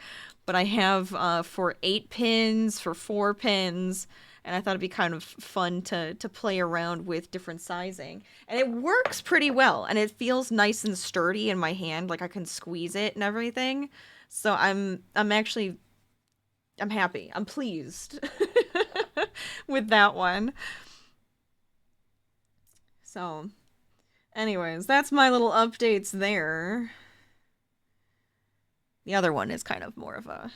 But I have for 8 pins, for 4 pins, and I thought it'd be kind of fun to play around with different sizing. And it works pretty well, and it feels nice and sturdy in my hand, like I can squeeze it and everything. So I'm happy. I'm pleased with that one. So, anyways, that's my little updates there. The other one is kind of more of a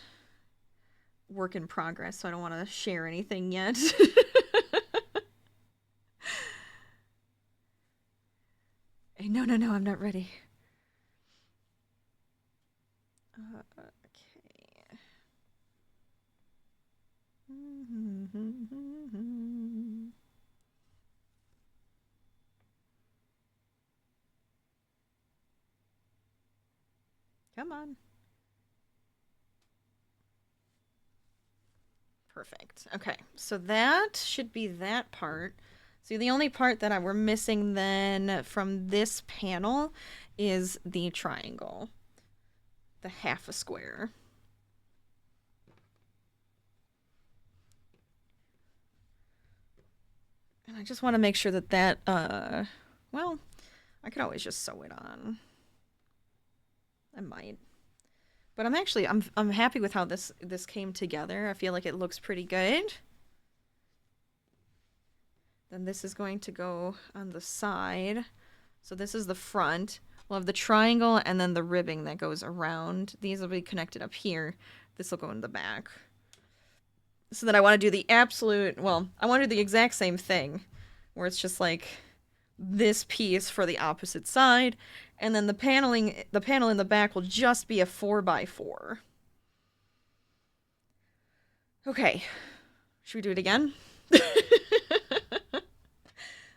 work in progress, so I don't want to share anything yet. No, I'm not ready. Okay. Come on. Perfect. Okay, so that should be that part. So the only part that we're missing then from this panel is the triangle. The half a square. And I just want to make sure that well, I could always just sew it on. I might. But I'm happy with how this came together. I feel like it looks pretty good. Then this is going to go on the side. So this is the front. We'll have the triangle and then the ribbing that goes around. These will be connected up here. This will go in the back. So then I want to do the absolute, well, I want to do the exact same thing, where it's just like this piece for the opposite side, and then the panel in the back will just be a 4x4. Okay, should we do it again? I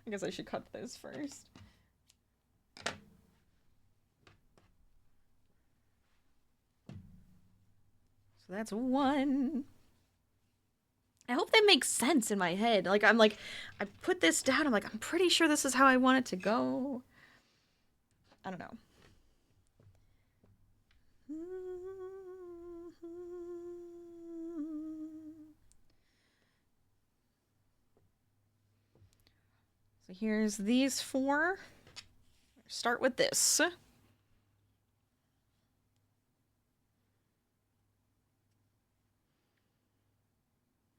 guess I should cut this first. So that's one. I hope that makes sense in my head. Like, I put this down. I'm like, I'm pretty sure this is how I want it to go. I don't know. So here's these four. Start with this.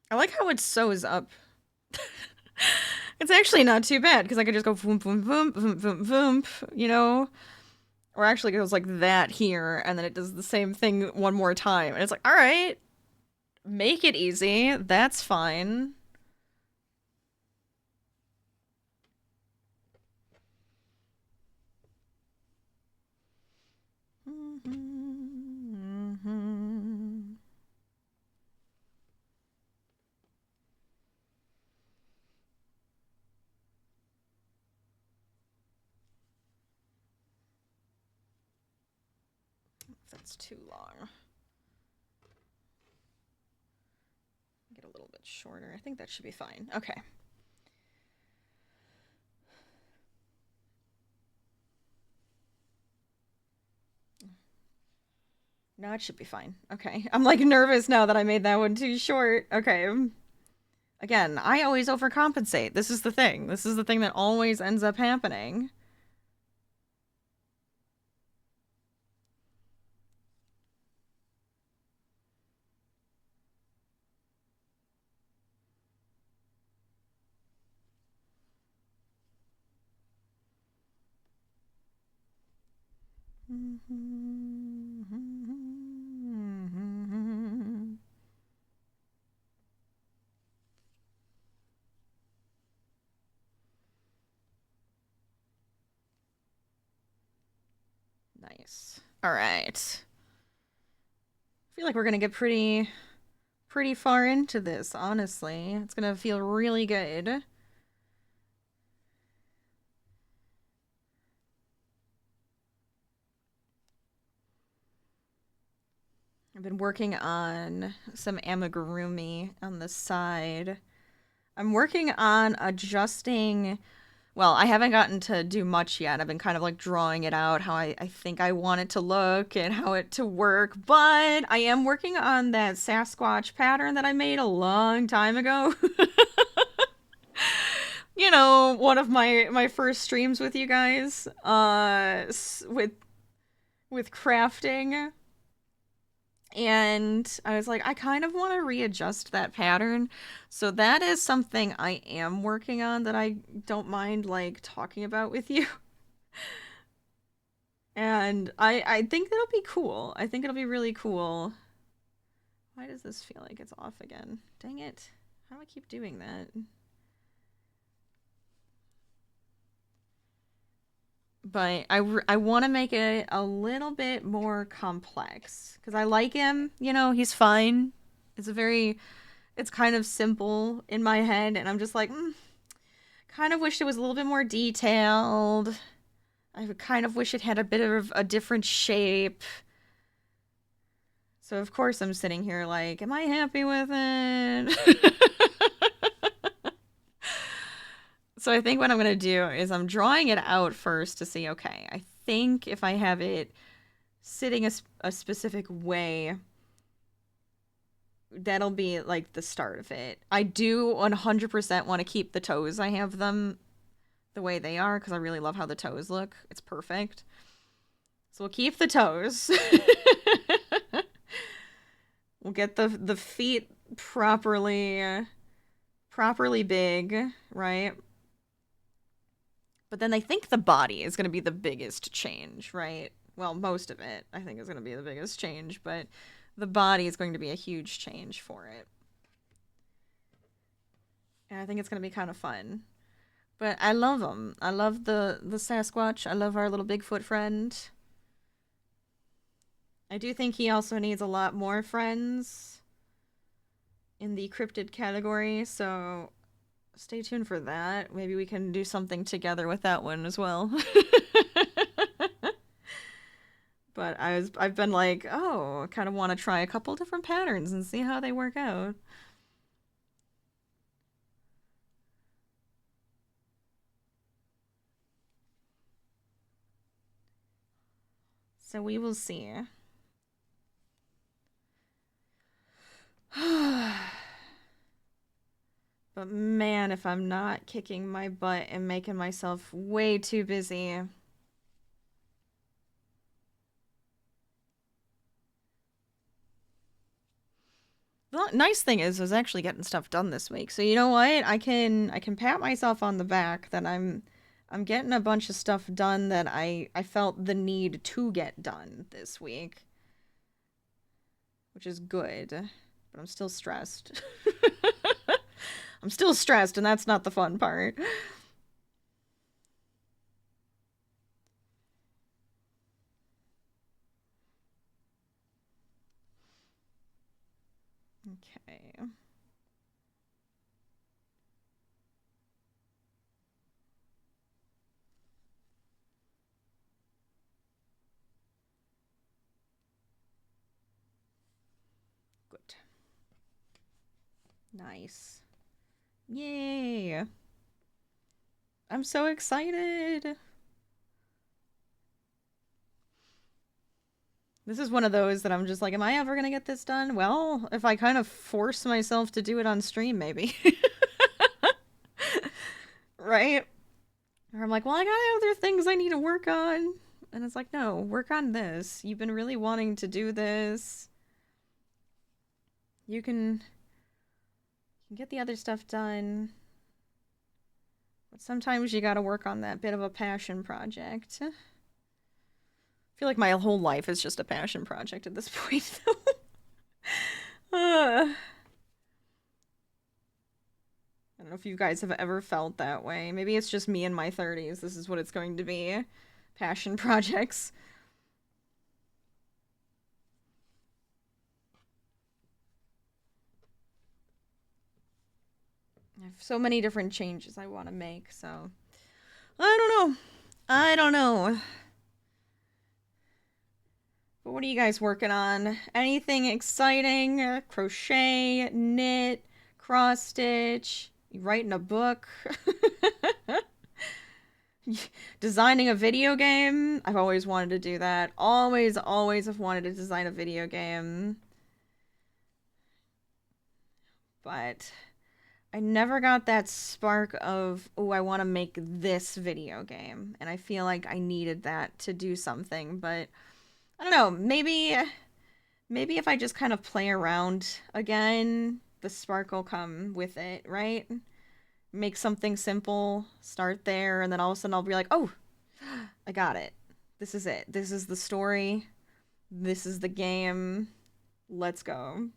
I like how it sews up. It's actually not too bad, because I could just go boom, boom, boom, boom, boom, boom, you know? Or actually it goes like that here, and then it does the same thing one more time. And it's like, alright, make it easy. That's fine. That's too long. Get a little bit shorter. I think that should be fine. Okay. No, it should be fine. Okay. I'm like nervous now that I made that one too short. Okay. Again, I always overcompensate. This is the thing. This is the thing that always ends up happening. Nice. All right. I feel like we're gonna get pretty far into this, honestly. It's gonna feel really good. I've been working on some amigurumi on the side. I'm working on adjusting. Well, I haven't gotten to do much yet. I've been kind of like drawing it out, how I think I want it to look and how it to work. But I am working on that Sasquatch pattern that I made a long time ago. You know, one of my first streams with you guys, with crafting. And I was like, I kind of want to readjust that pattern. So that is something I am working on that I don't mind, like, talking about with you. And I think that'll be cool. I think it'll be really cool. Why does this feel like it's off again? Dang it. How do I keep doing that? But I want to make it a little bit more complex, because I like him, you know, he's fine. It's kind of simple in my head, and I'm just like, kind of wish it was a little bit more detailed. I kind of wish it had a bit of a different shape. So of course I'm sitting here like, am I happy with it? So I think what I'm going to do is I'm drawing it out first to see, okay, I think if I have it sitting a specific way, that'll be like the start of it. I do 100% want to keep the toes. I have them the way they are because I really love how the toes look. It's perfect. So we'll keep the toes. We'll get the feet properly big, right? But then I think the body is going to be the biggest change, right? Well, most of it I think is going to be the biggest change, but the body is going to be a huge change for it. And I think it's going to be kind of fun. But I love them. I love the Sasquatch. I love our little Bigfoot friend. I do think he also needs a lot more friends in the cryptid category, so stay tuned for that. Maybe we can do something together with that one as well. But I've been like, oh, I kind of want to try a couple different patterns and see how they work out. So we will see. But man, if I'm not kicking my butt and making myself way too busy. The nice thing is I was actually getting stuff done this week. So you know what? I can pat myself on the back that I'm getting a bunch of stuff done that I felt the need to get done this week. Which is good. But I'm still stressed. I'm still stressed, and that's not the fun part. Okay. Good. Nice. Yay! I'm so excited! This is one of those that I'm just like, am I ever gonna get this done? Well, if I kind of force myself to do it on stream, maybe. Right? Or I'm like, well, I got other things I need to work on. And it's like, no, work on this. You've been really wanting to do this. You can get the other stuff done. But sometimes you gotta work on that bit of a passion project. I feel like my whole life is just a passion project at this point, though. I don't know if you guys have ever felt that way. Maybe it's just me in my 30s. This is what it's going to be. Passion projects. I have so many different changes I want to make, so I don't know. But what are you guys working on? Anything exciting? Crochet, knit, cross stitch, you writing a book? Designing a video game? I've always wanted to do that. Always have wanted to design a video game. But I never got that spark of, oh, I want to make this video game. And I feel like I needed that to do something. But I don't know, maybe if I just kind of play around again, the spark will come with it, right? Make something simple, start there, and then all of a sudden I'll be like, oh, I got it. This is it. This is the story. This is the game. Let's go.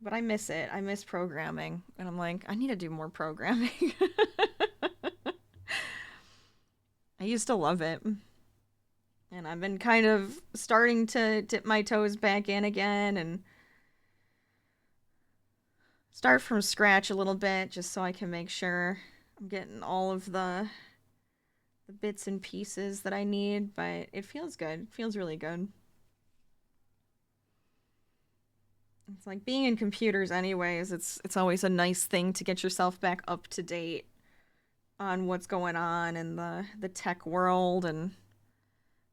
But I miss it. I miss programming. And I'm like, I need to do more programming. I used to love it. And I've been kind of starting to dip my toes back in again and start from scratch a little bit just so I can make sure I'm getting all of the bits and pieces that I need. But it feels good. It feels really good. It's like being in computers anyways, it's always a nice thing to get yourself back up to date on what's going on in the tech world and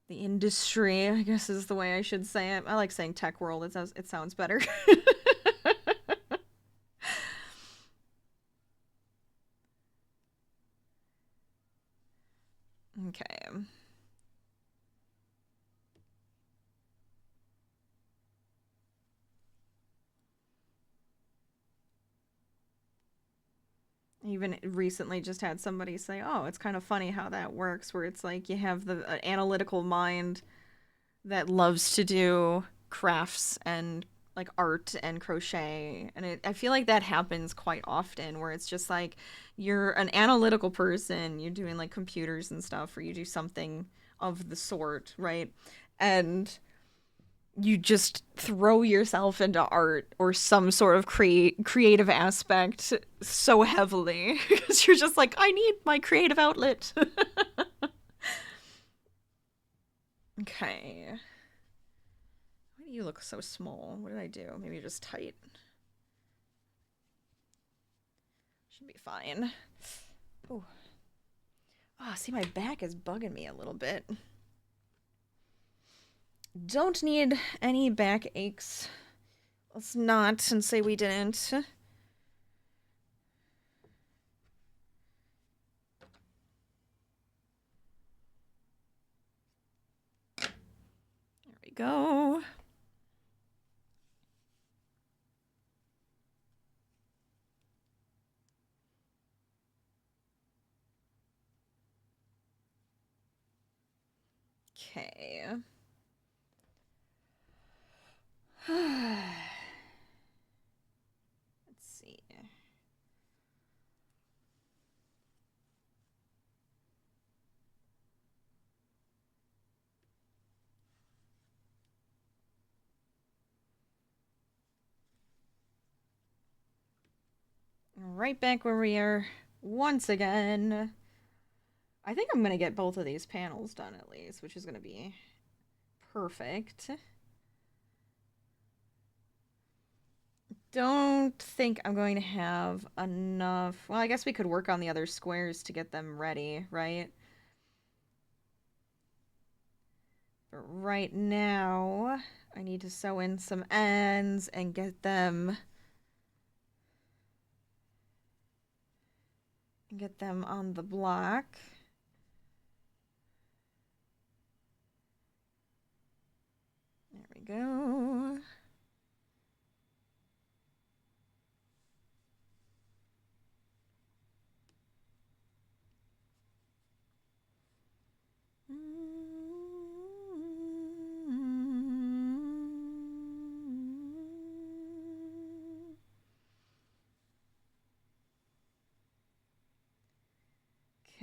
the industry, I guess is the way I should say it. I like saying tech world. It sounds better. Okay. Even recently just had somebody say, "Oh, it's kind of funny how that works where it's like you have the analytical mind that loves to do crafts and like art and crochet, and I feel like that happens quite often where it's just like you're an analytical person, you're doing like computers and stuff, or you do something of the sort, right? And you just throw yourself into art or some sort of creative aspect so heavily because you're just like, I need my creative outlet. Okay. Why do you look so small? What did I do? Maybe you're just tight. Should be fine. Oh. Oh, see, my back is bugging me a little bit. Don't need any back aches. Let's not and say we didn't. There we go. Okay. Let's see. Right back where we are once again. I think I'm going to get both of these panels done at least, which is going to be perfect. Don't think I'm going to have enough. Well, I guess we could work on the other squares to get them ready, right? But right now, I need to sew in some ends and get them on the block. There we go.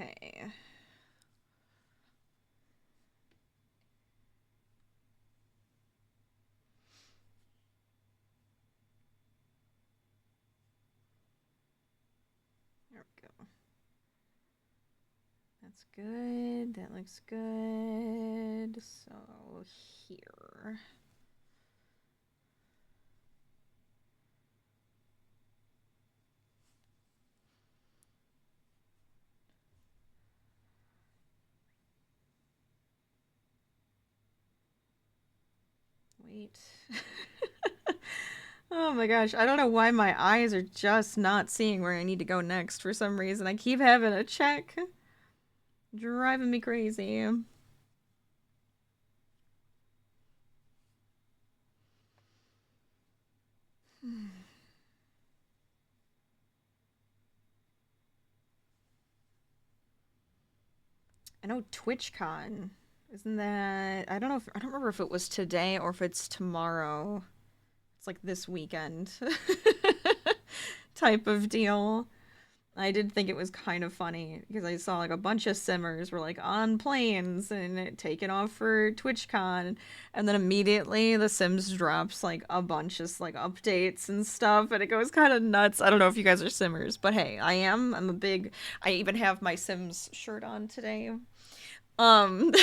Okay. There we go. That's good. That looks good. So here. Wait. Oh my gosh, I don't know why my eyes are just not seeing where I need to go next for some reason. I keep having a check. Driving me crazy. I know TwitchCon. Isn't that... I don't remember if it was today or if it's tomorrow. It's like this weekend type of deal. I did think it was kind of funny because I saw like a bunch of simmers were like on planes and taking off for TwitchCon, and then immediately The Sims drops like a bunch of like updates and stuff, and it goes kind of nuts. I don't know if you guys are simmers, but hey, I am. I'm a big. I even have my Sims shirt on today. But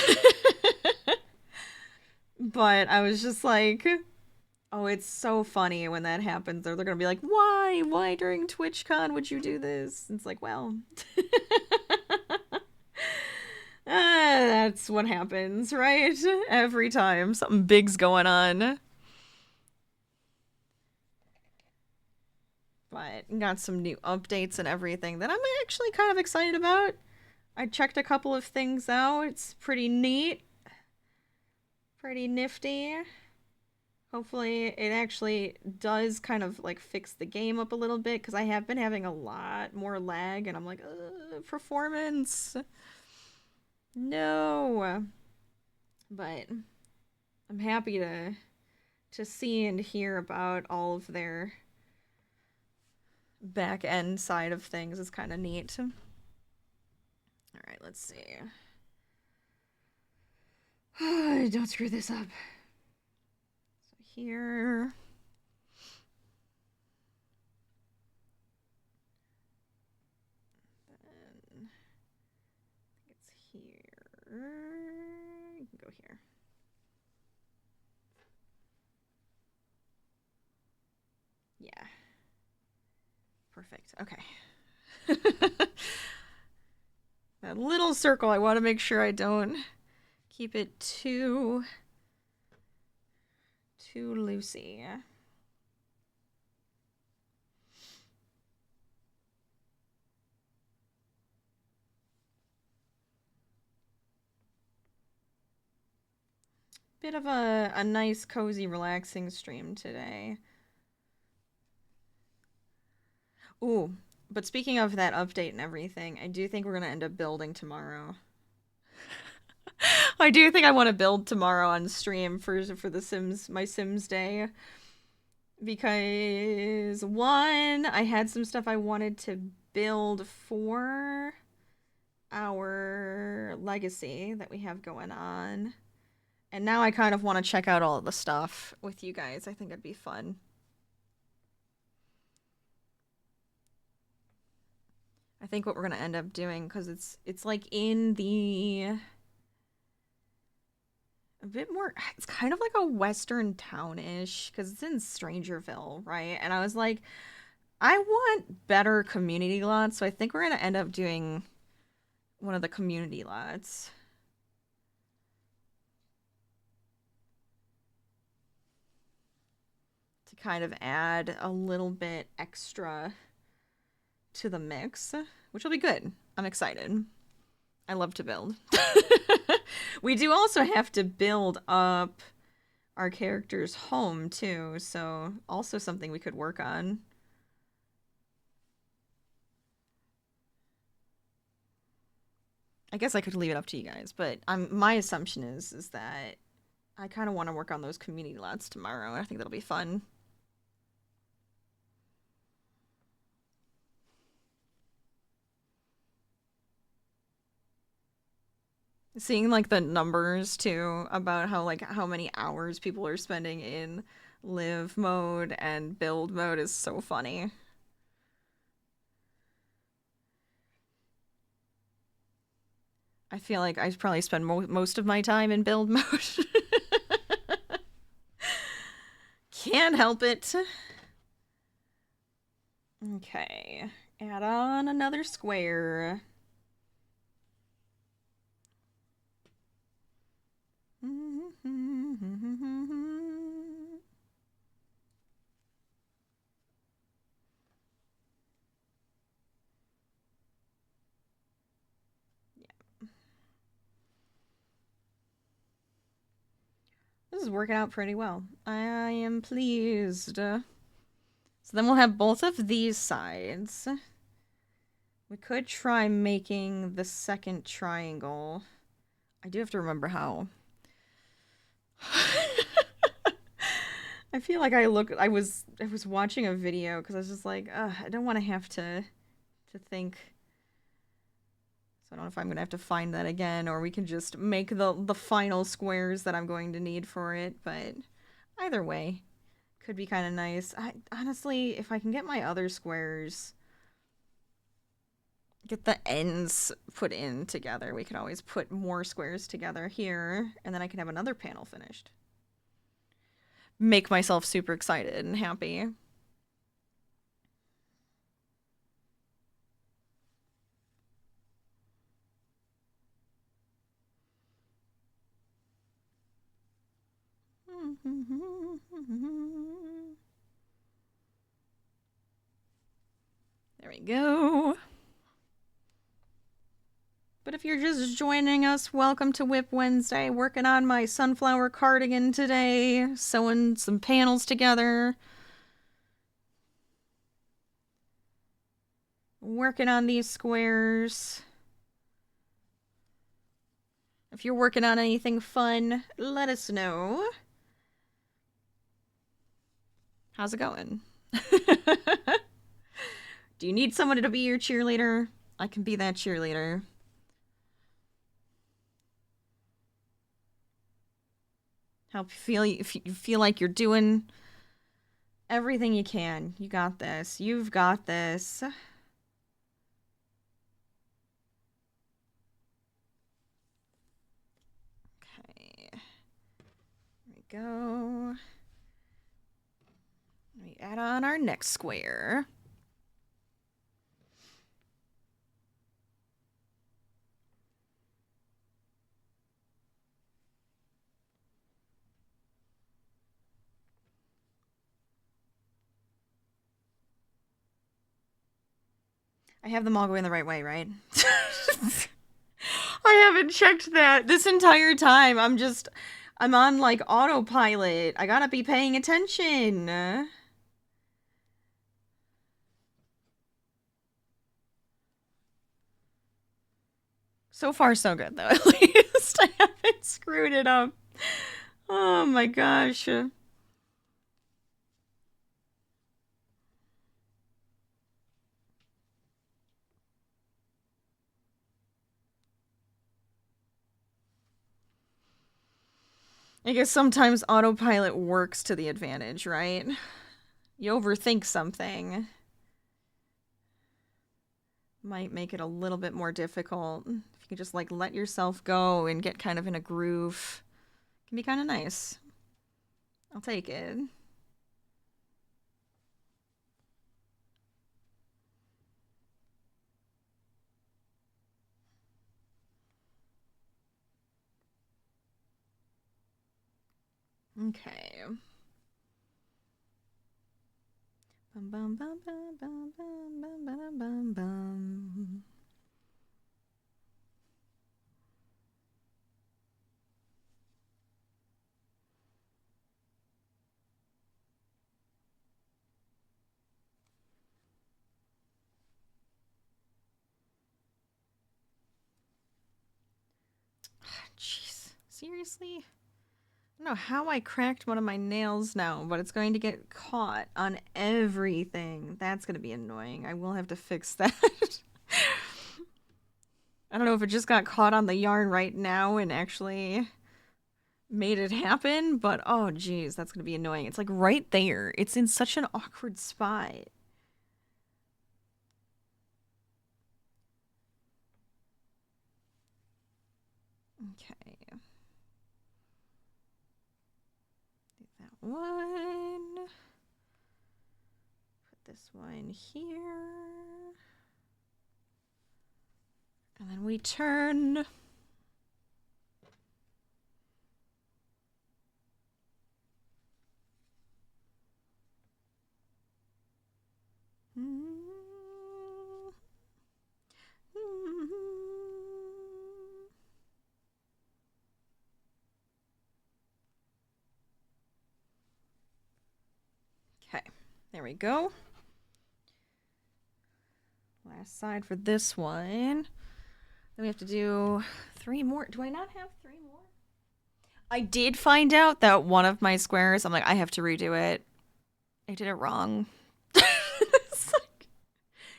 I was just like, Oh, it's so funny when that happens. They're gonna be like, "Why? Why during TwitchCon would you do this?" It's like, well, that's what happens, right? Every time something big's going on. But got some new updates and everything that I'm actually kind of excited about. I checked a couple of things out. It's pretty neat. Pretty nifty. Hopefully it actually does kind of like fix the game up a little bit, because I have been having a lot more lag and I'm like, performance. No. But I'm happy to see and hear about all of their back end side of things. It's kind of neat. Alright, let's see. Don't screw this up. So here. Then it's here. You can go here. Yeah. Perfect. Okay. That little circle, I want to make sure I don't keep it too loosey. Bit of a nice, cozy, relaxing stream today. Ooh, but speaking of that update and everything, I do think we're gonna end up building tomorrow. I do think I want to build tomorrow on stream for the Sims, my Sims day. Because, one, I had some stuff I wanted to build for our legacy that we have going on. And now I kind of want to check out all of the stuff with you guys. I think it'd be fun. I think what we're going to end up doing, because it's like in the... a bit more, it's kind of like a western town-ish, because it's in Strangerville, right? And I was like, I want better community lots, so I think we're going to end up doing one of the community lots. To kind of add a little bit extra to the mix, which will be good. I'm excited. I love to build. We do also have to build up our character's home too, so also something we could work on. I guess I could leave it up to you guys, but my assumption is that I kind of want to work on those community lots tomorrow. I think that'll be fun. Seeing like the numbers too about how many hours people are spending in live mode and build mode is so funny. I feel like I probably spend most of my time in build mode. Can't help it. Okay, add on another square. This is working out pretty well. I am pleased. So then we'll have both of these sides. We could try making the second triangle. I do have to remember how. I feel like I was watching a video because I was just like, I don't want to have to think. So I don't know if I'm gonna have to find that again, or we can just make the final squares that I'm going to need for it. But either way, could be kind of nice. Honestly, if I can get my other squares, get the ends put in together, we could always put more squares together here, and then I can have another panel finished. make myself super excited and happy. There we go. But if you're just joining us, welcome to WIP Wednesday. Working on my sunflower cardigan today, sewing some panels together. Working on these squares. If you're working on anything fun, let us know. How's it going? Do you need someone to be your cheerleader? I can be that cheerleader. Help feel if you feel like you're doing everything you can. You got this. You've got this. Okay. There we go. Let me add on our next square. I have them all going the right way, right? I haven't checked that this entire time. I'm on like autopilot. I gotta be paying attention. So far, so good, though. At least I haven't screwed it up. Oh my gosh. I guess sometimes autopilot works to the advantage, right? You overthink something. Might make it a little bit more difficult. If you can just like let yourself go and get kind of in a groove, it can be kind of nice. I'll take it. Okay. Bum bum bum bum bum bum bum bum bum. Jeez, seriously? I don't know how I cracked one of my nails now, but it's going to get caught on everything. That's going to be annoying. I will have to fix that. I don't know if it just got caught on the yarn right now and actually made it happen, but oh geez, that's going to be annoying. It's like right there. It's in such an awkward spot. Okay. Do that one. Put this one here. And then we turn. Okay, there we go. Last side for this one. Then we have to do 3 more. Do I not have 3 more? I did find out that one of my squares, I'm like, I have to redo it. I did it wrong.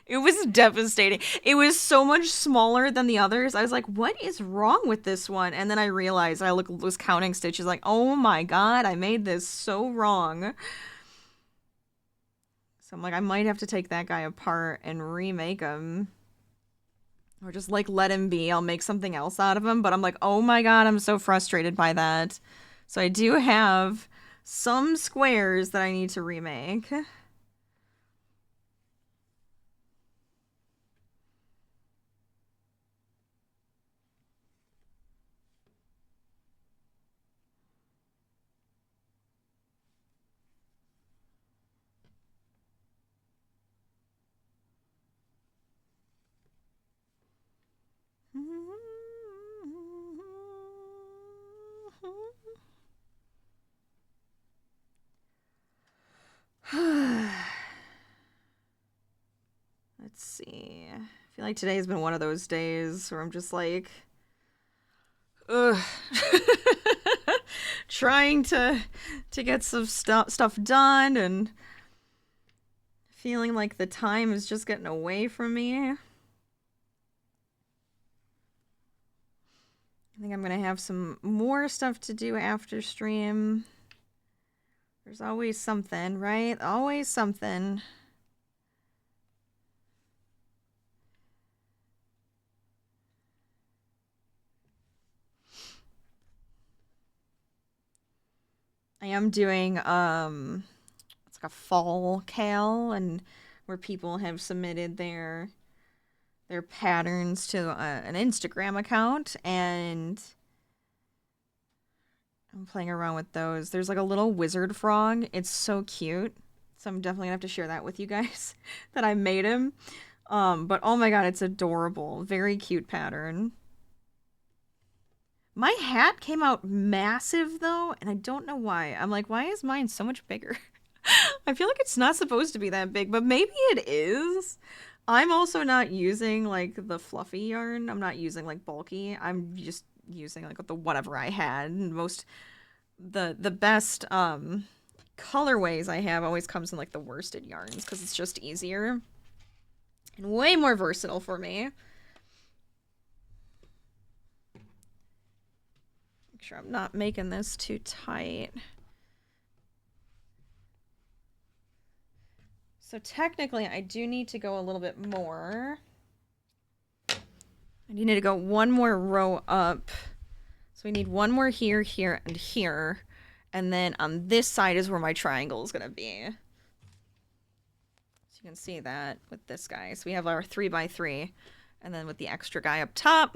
It was devastating. It was so much smaller than the others. I was like, what is wrong with this one? And then I realized, was counting stitches like, oh my god, I made this so wrong. So I'm like, I might have to take that guy apart and remake him. Or just like let him be. I'll make something else out of him. But I'm like, oh my god, I'm so frustrated by that. So I do have some squares that I need to remake. Let's see. I feel like today's been one of those days where I'm just like, ugh. Trying to get some stuff done and feeling like the time is just getting away from me. I think I'm gonna have some more stuff to do after stream. There's always something, right? Always something. I am doing it's like a fall cal, and where people have submitted their patterns to an Instagram account, and I'm playing around with those. There's like a little wizard frog. It's so cute. So I'm definitely gonna have to share that with you guys that I made him. But oh my god, it's adorable. Very cute pattern. My hat came out massive though, and I don't know why. I'm like, why is mine so much bigger? I feel like it's not supposed to be that big, but maybe it is. I'm also not using like the fluffy yarn. I'm not using like bulky. I'm just using like the whatever I had. Most the best colorways I have always comes in like the worsted yarns because it's just easier and way more versatile for me. Make sure I'm not making this too tight. So technically I do need to go a little bit more. I need to go one more row up. So we need one more here, here, and here. And then on this side is where my triangle is going to be. So you can see that with this guy. So we have our 3x3. And then with the extra guy up top.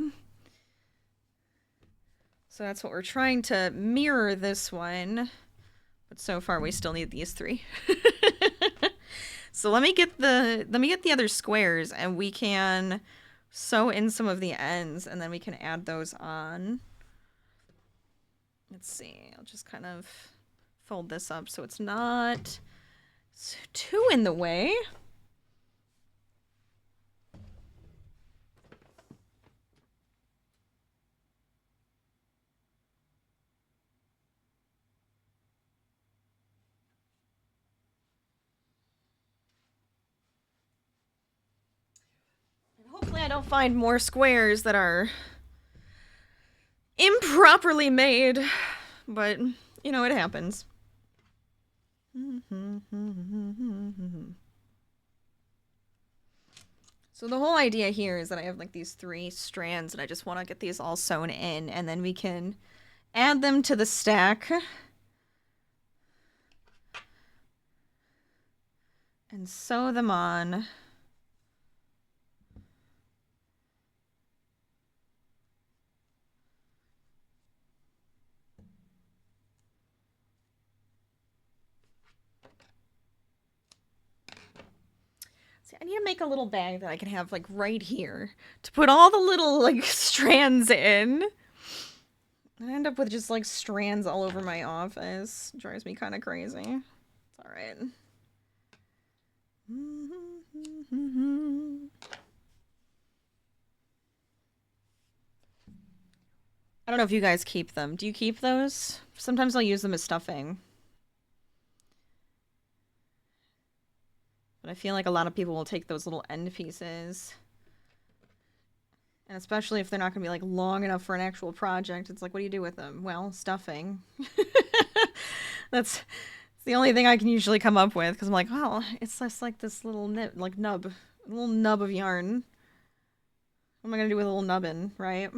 So that's what we're trying to mirror this one. But so far we still need these three. So let me get the other squares, and we can sew in some of the ends, and then we can add those on. Let's see. I'll just kind of fold this up so it's not too in the way. Hopefully I don't find more squares that are improperly made, but, you know, it happens. So the whole idea here is that I have like these 3 strands, and I just want to get these all sewn in, and then we can add them to the stack. And sew them on. I need to make a little bag that I can have like right here to put all the little like strands in. I end up with just like strands all over my office. It drives me kind of crazy. It's all right. I don't know if you guys keep them. Do you keep those? Sometimes I'll use them as stuffing. But I feel like a lot of people will take those little end pieces. And especially if they're not going to be like long enough for an actual project. It's like, what do you do with them? Well, stuffing. That's the only thing I can usually come up with. Because I'm like, well, it's just like this little nub. A little nub of yarn. What am I going to do with a little nubbin, right?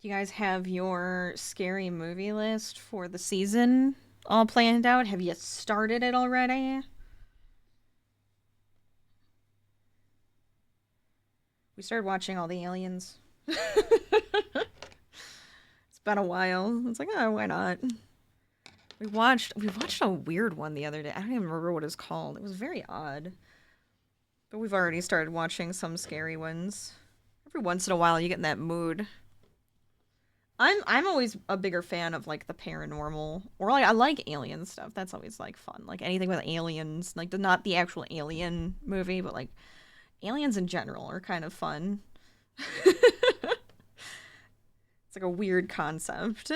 Do you guys have your scary movie list for the season all planned out? Have you started it already? We started watching all the aliens. It's been a while. It's like, oh, why not? We watched a weird one the other day. I don't even remember what it was called. It was very odd. But we've already started watching some scary ones. Every once in a while you get in that mood. I'm always a bigger fan of like the paranormal, or like I like alien stuff. That's always like fun. Like anything with aliens, like not the actual Alien movie, but like aliens in general are kind of fun. It's like a weird concept.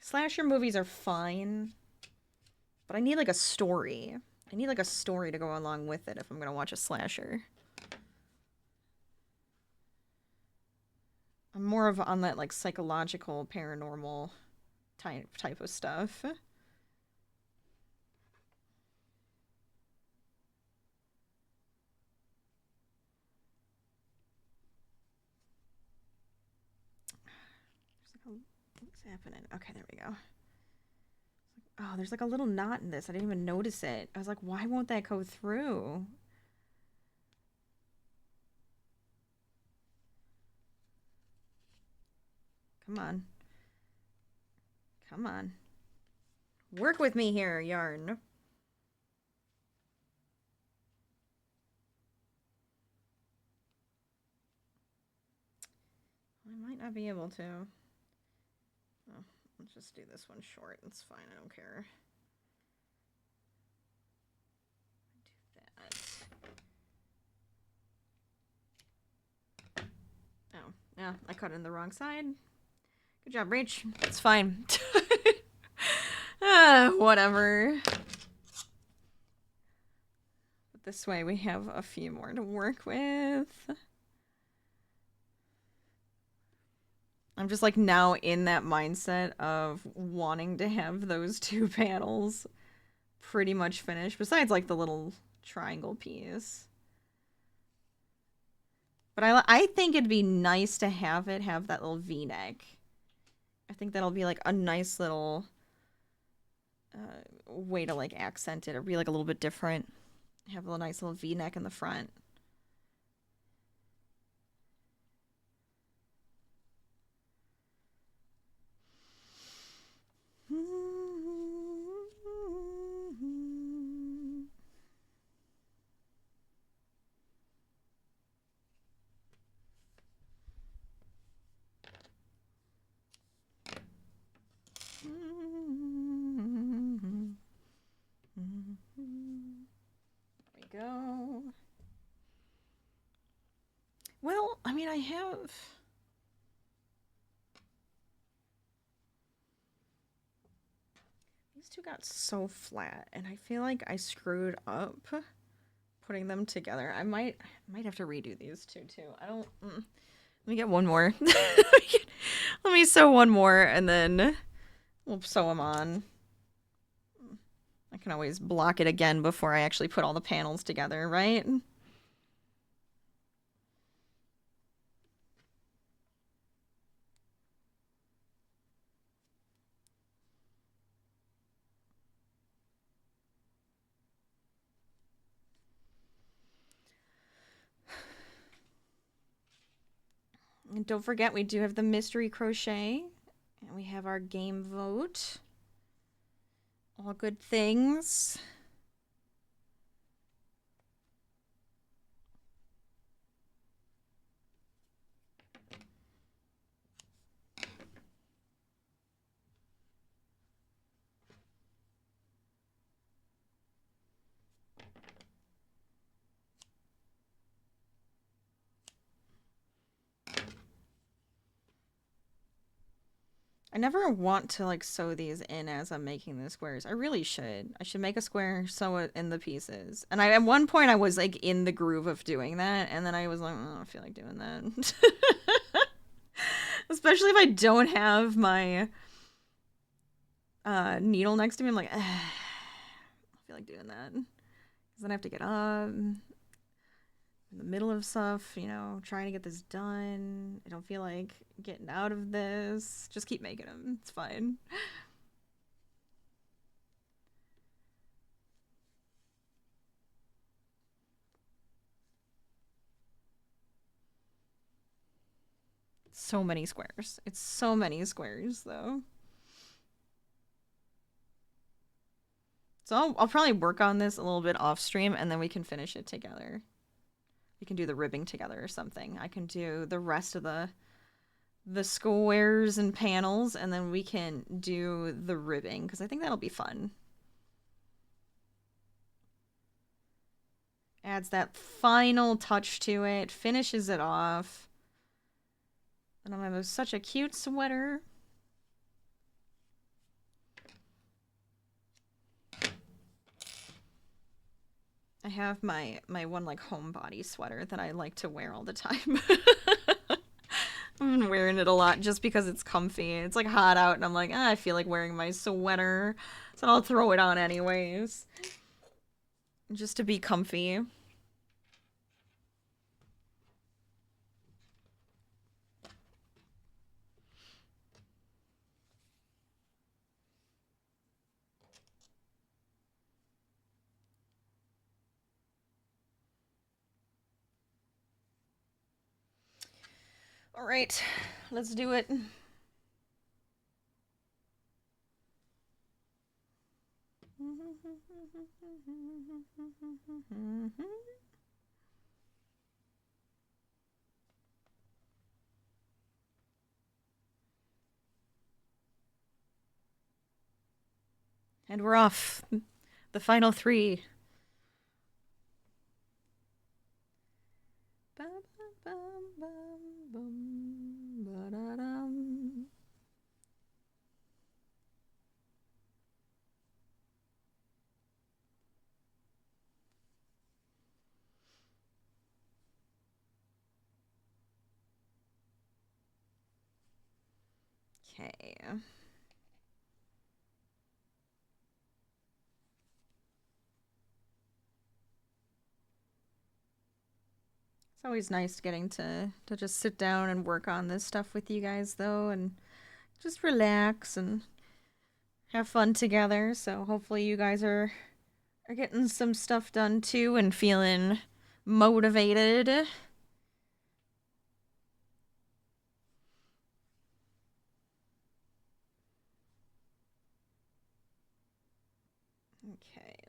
Slasher movies are fine, but I need like a story. I need like a story to go along with it if I'm gonna watch a slasher. I'm more of on that like psychological, paranormal type of stuff. What's happening? Okay, there we go. Oh, there's like a little knot in this. I didn't even notice it. I was like, why won't that go through? Come on. Come on. Work with me here, yarn. I might not be able to. Oh, let's just do this one short. It's fine. I don't care. Do that. Oh, yeah. I cut it in the wrong side. Good job, Rach. It's fine. Whatever. But this way we have a few more to work with. I'm just like now in that mindset of wanting to have those two panels pretty much finished, besides like the little triangle piece. But I think it'd be nice to have it have that little V-neck. I think that'll be like a nice little way to like accent it or be like a little bit different. Have a nice little V-neck in the front. There we go. Well, I mean, I have... These two got so flat, and I feel like I screwed up putting them together. I might have to redo these two, too. I don't... Let me get one more. Let me sew one more, and then we'll sew them on. I can always block it again before I actually put all the panels together, right? And don't forget, we do have the mystery crochet. And we have our game vote. All good things. I never want to like sew these in as I'm making the squares. I really should. I should make a square, sew it in the pieces. And at one point I was like in the groove of doing that, and then I was like, oh, I don't feel like doing that. Especially if I don't have my needle next to me. I'm like, I feel feel like doing that. Because then I have to get up in the middle of stuff, you know, trying to get this done. I don't feel like getting out of this. Just keep making them. It's fine. So many squares. It's so many squares, though. So I'll probably work on this a little bit off stream, and then we can finish it together. We can do the ribbing together or something. I can do the rest of the squares and panels, and then we can do the ribbing, because I think that'll be fun. Adds that final touch to it, finishes it off. And I'm gonna have such a cute sweater. I have my one like homebody sweater that I like to wear all the time. I've been wearing it a lot just because it's comfy. It's like hot out and I'm like, I feel like wearing my sweater. So I'll throw it on anyways. Just to be comfy. All right, let's do it. And we're off. The final 3. Okay. It's always nice getting to just sit down and work on this stuff with you guys, though, and just relax and have fun together. So hopefully you guys are getting some stuff done too and feeling motivated. Okay,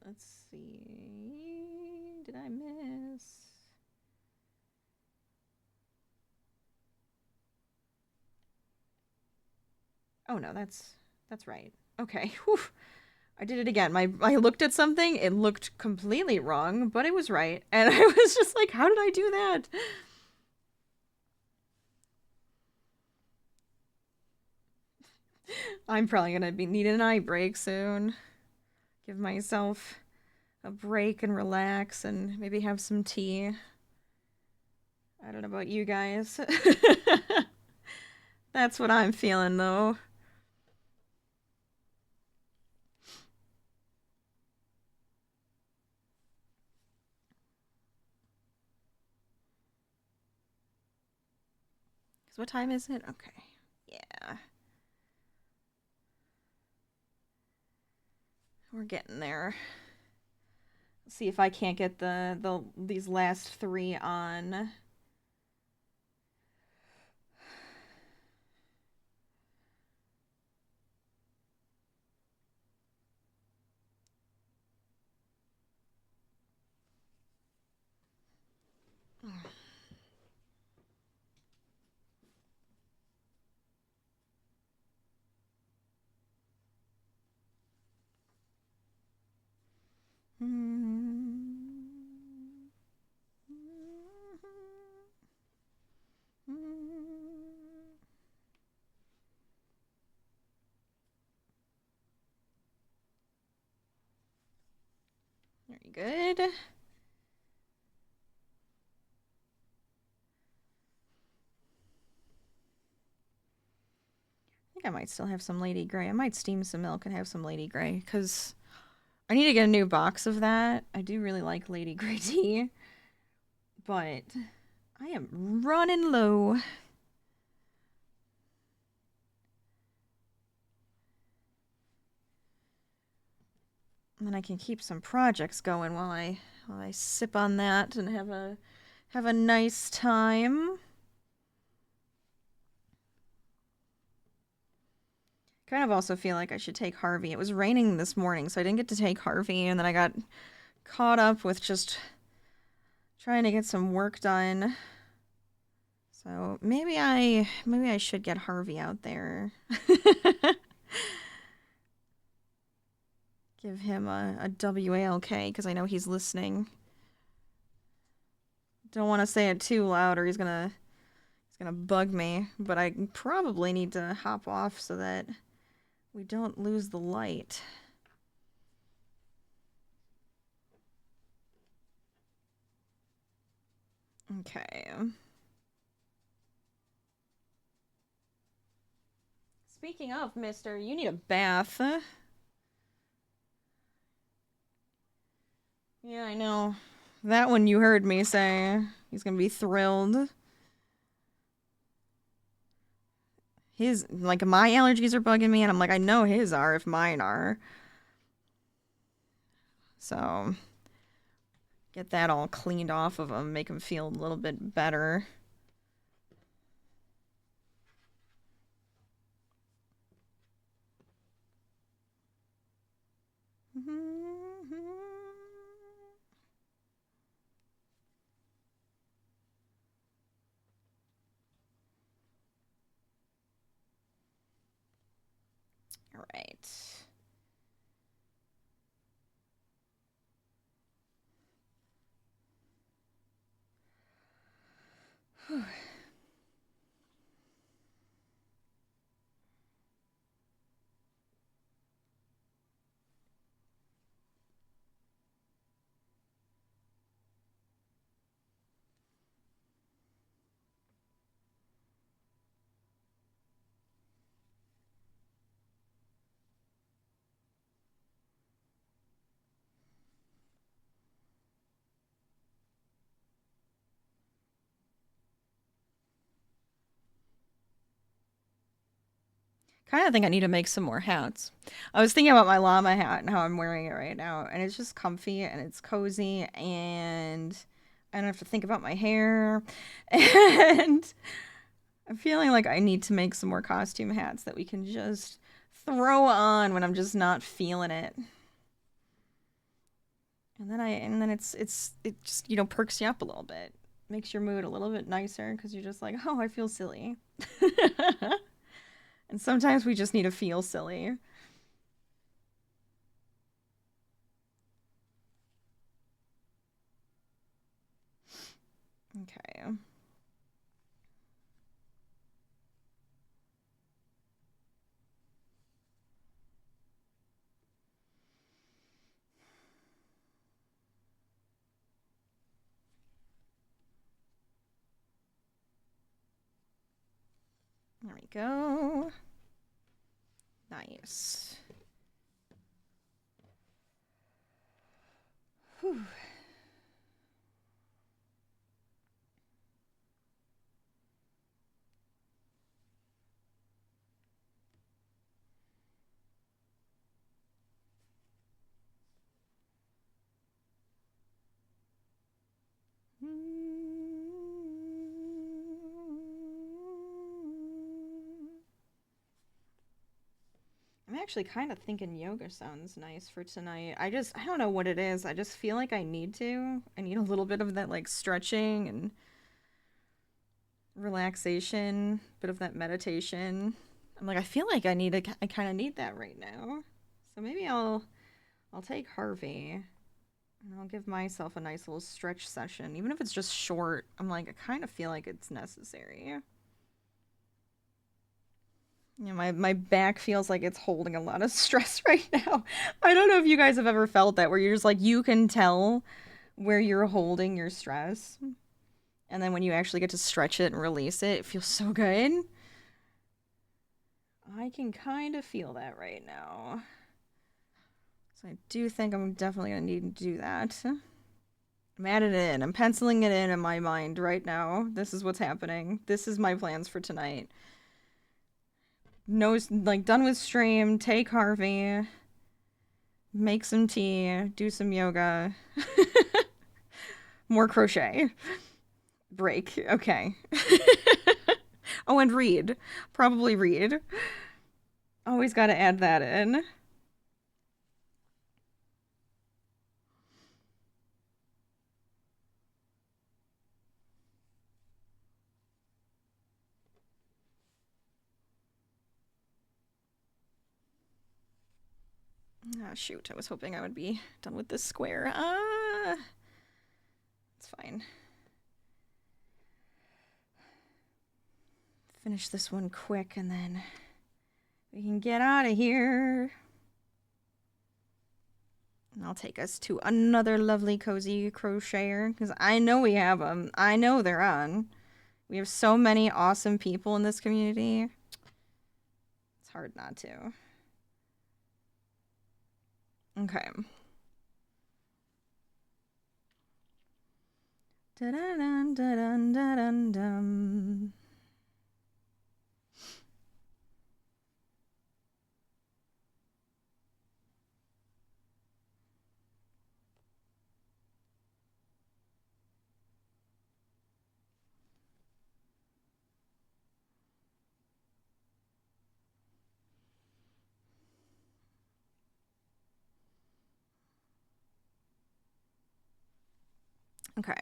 let's see. Did I miss? Oh no, that's right. Okay. Whew. I did it again. I looked at something, it looked completely wrong, but it was right. And I was just like, how did I do that? I'm probably gonna be needing an eye break soon. Give myself a break and relax and maybe have some tea. I don't know about you guys. That's what I'm feeling though. Because what time is it? Okay. Yeah. We're getting there. Let's see if I can't get these last 3 on. Very good. I think I might still have some Lady Grey. I might steam some milk and have some Lady Grey, because I need to get a new box of that. I do really like Lady Grey Tea, but I am running low. And then I can keep some projects going while I sip on that and have a nice time. Kind of also feel like I should take Harvey. It was raining this morning, so I didn't get to take Harvey, and then I got caught up with just trying to get some work done. So maybe I should get Harvey out there. Give him a WALK because I know he's listening. Don't want to say it too loud or he's gonna bug me, but I probably need to hop off so that we don't lose the light. Okay. Speaking of, mister, you need a bath. Yeah, I know. That one you heard me say. He's gonna be thrilled. His, like, my allergies are bugging me, and I'm like, I know his are if mine are. So, get that all cleaned off of him, make him feel a little bit better. All right. Kind of think I need to make some more hats. I was thinking about my llama hat and how I'm wearing it right now, and it's just comfy and it's cozy, and I don't have to think about my hair. And I'm feeling like I need to make some more costume hats that we can just throw on when I'm just not feeling it. And then it just, you know, perks you up a little bit. Makes your mood a little bit nicer because you're just like, "Oh, I feel silly." And sometimes we just need to feel silly. Okay. There we go. Nice. Whew. I'm actually kind of thinking yoga sounds nice for tonight. I don't know what it is. I just feel like I need to. I need a little bit of that, like, stretching and relaxation, bit of that meditation. I'm like, I feel like I kind of need that right now. So maybe I'll take Harvey and I'll give myself a nice little stretch session, even if it's just short. I'm like, I kind of feel like it's necessary. Yeah, my back feels like it's holding a lot of stress right now. I don't know if you guys have ever felt that, where you're just like, you can tell where you're holding your stress. And then when you actually get to stretch it and release it, it feels so good. I can kind of feel that right now. So I do think I'm definitely going to need to do that. I'm adding it in. I'm penciling it in my mind right now. This is what's happening. This is my plans for tonight. No, like, done with stream, take Harvey, make some tea, do some yoga, more crochet, break, okay. Oh, and read. Probably read. Always gotta add that in. Oh, shoot. I was hoping I would be done with this square. It's fine. Finish this one quick and then we can get out of here. And I'll take us to another lovely cozy crocheter because I know we have them. I know they're on. We have so many awesome people in this community. It's hard not to. Okay. Da-dun, da-dun, da-dun, dum. Okay.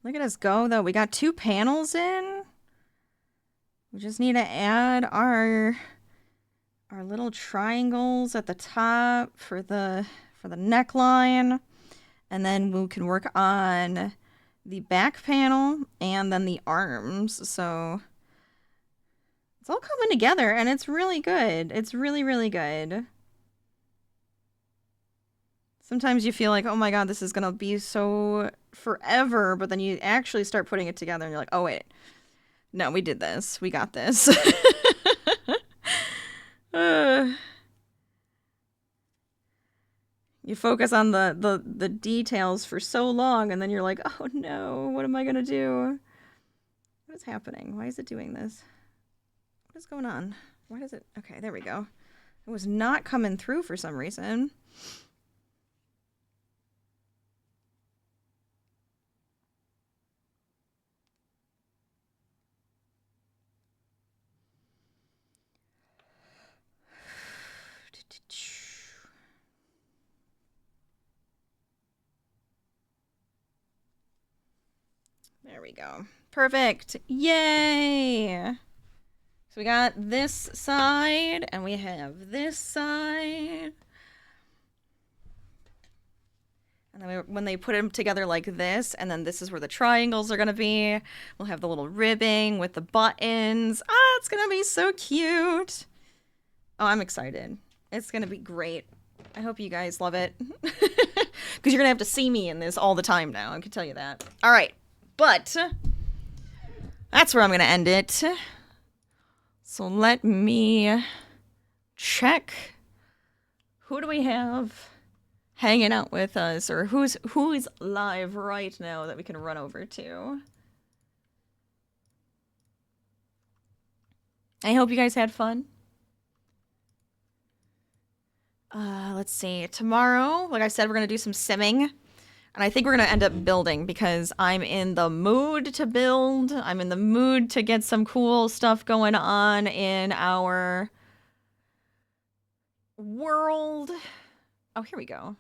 Look at us go, though. We got 2 panels in. We just need to add our little triangles at the top for the neckline. And then we can work on the back panel and then the arms. So it's all coming together and it's really good. It's really, really good. Sometimes you feel like, oh my god, this is gonna be so forever, but then you actually start putting it together and you're like, oh wait, no, we did this. We got this. You focus on the details for so long and then you're like, oh no, what am I gonna do? What is happening? Why is it doing this? What is going on? Why does it... Okay, there we go. It was not coming through for some reason. There we go. Perfect. Yay! So we got this side, and we have this side. And then when they put them together like this, and then this is where the triangles are going to be, we'll have the little ribbing with the buttons. Ah, it's going to be so cute. Oh, I'm excited. It's going to be great. I hope you guys love it. Because you're going to have to see me in this all the time now, I can tell you that. All right. But that's where I'm going to end it. So let me check. Who do we have hanging out with us? Or who's live right now that we can run over to? I hope you guys had fun. Let's see. Tomorrow, like I said, we're going to do some simming. And I think we're going to end up building because I'm in the mood to build. I'm in the mood to get some cool stuff going on in our world. Oh, here we go.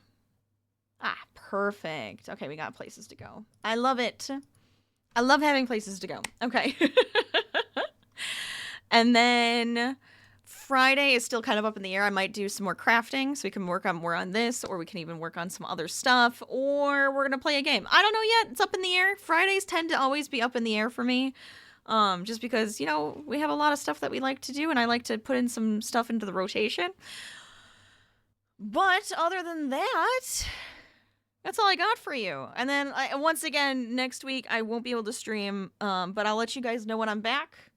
Ah, perfect. Okay, we got places to go. I love it. I love having places to go. Okay. And then Friday is still kind of up in the air. I might do some more crafting so we can work on more on this, or we can even work on some other stuff, or we're going to play a game. I don't know yet. It's up in the air. Fridays tend to always be up in the air for me. Just because, you know, we have a lot of stuff that we like to do, and I like to put in some stuff into the rotation. But other than that, That's all I got for you. And then once again, next week I won't be able to stream, but I'll let you guys know when I'm back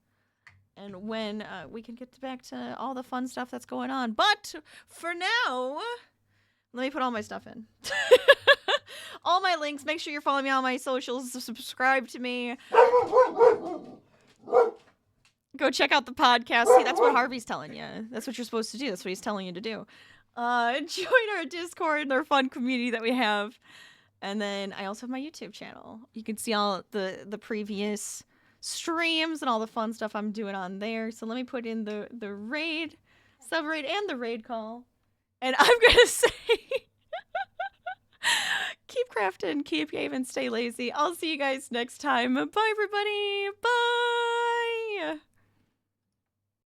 and when we can get back to all the fun stuff that's going on. But for now, let me put all my stuff in. All my links. Make sure you're following me on my socials. Subscribe to me. Go check out the podcast. See, that's what Harvey's telling you. That's what you're supposed to do. That's what he's telling you to do. Join our Discord, our fun community that we have. And then I also have my YouTube channel. You can see all the previous streams and all the fun stuff I'm doing on there. So let me put in the raid, sub-raid, and the raid call. And I'm going to say, keep crafting, keep gaming, stay lazy. I'll see you guys next time. Bye, everybody. Bye.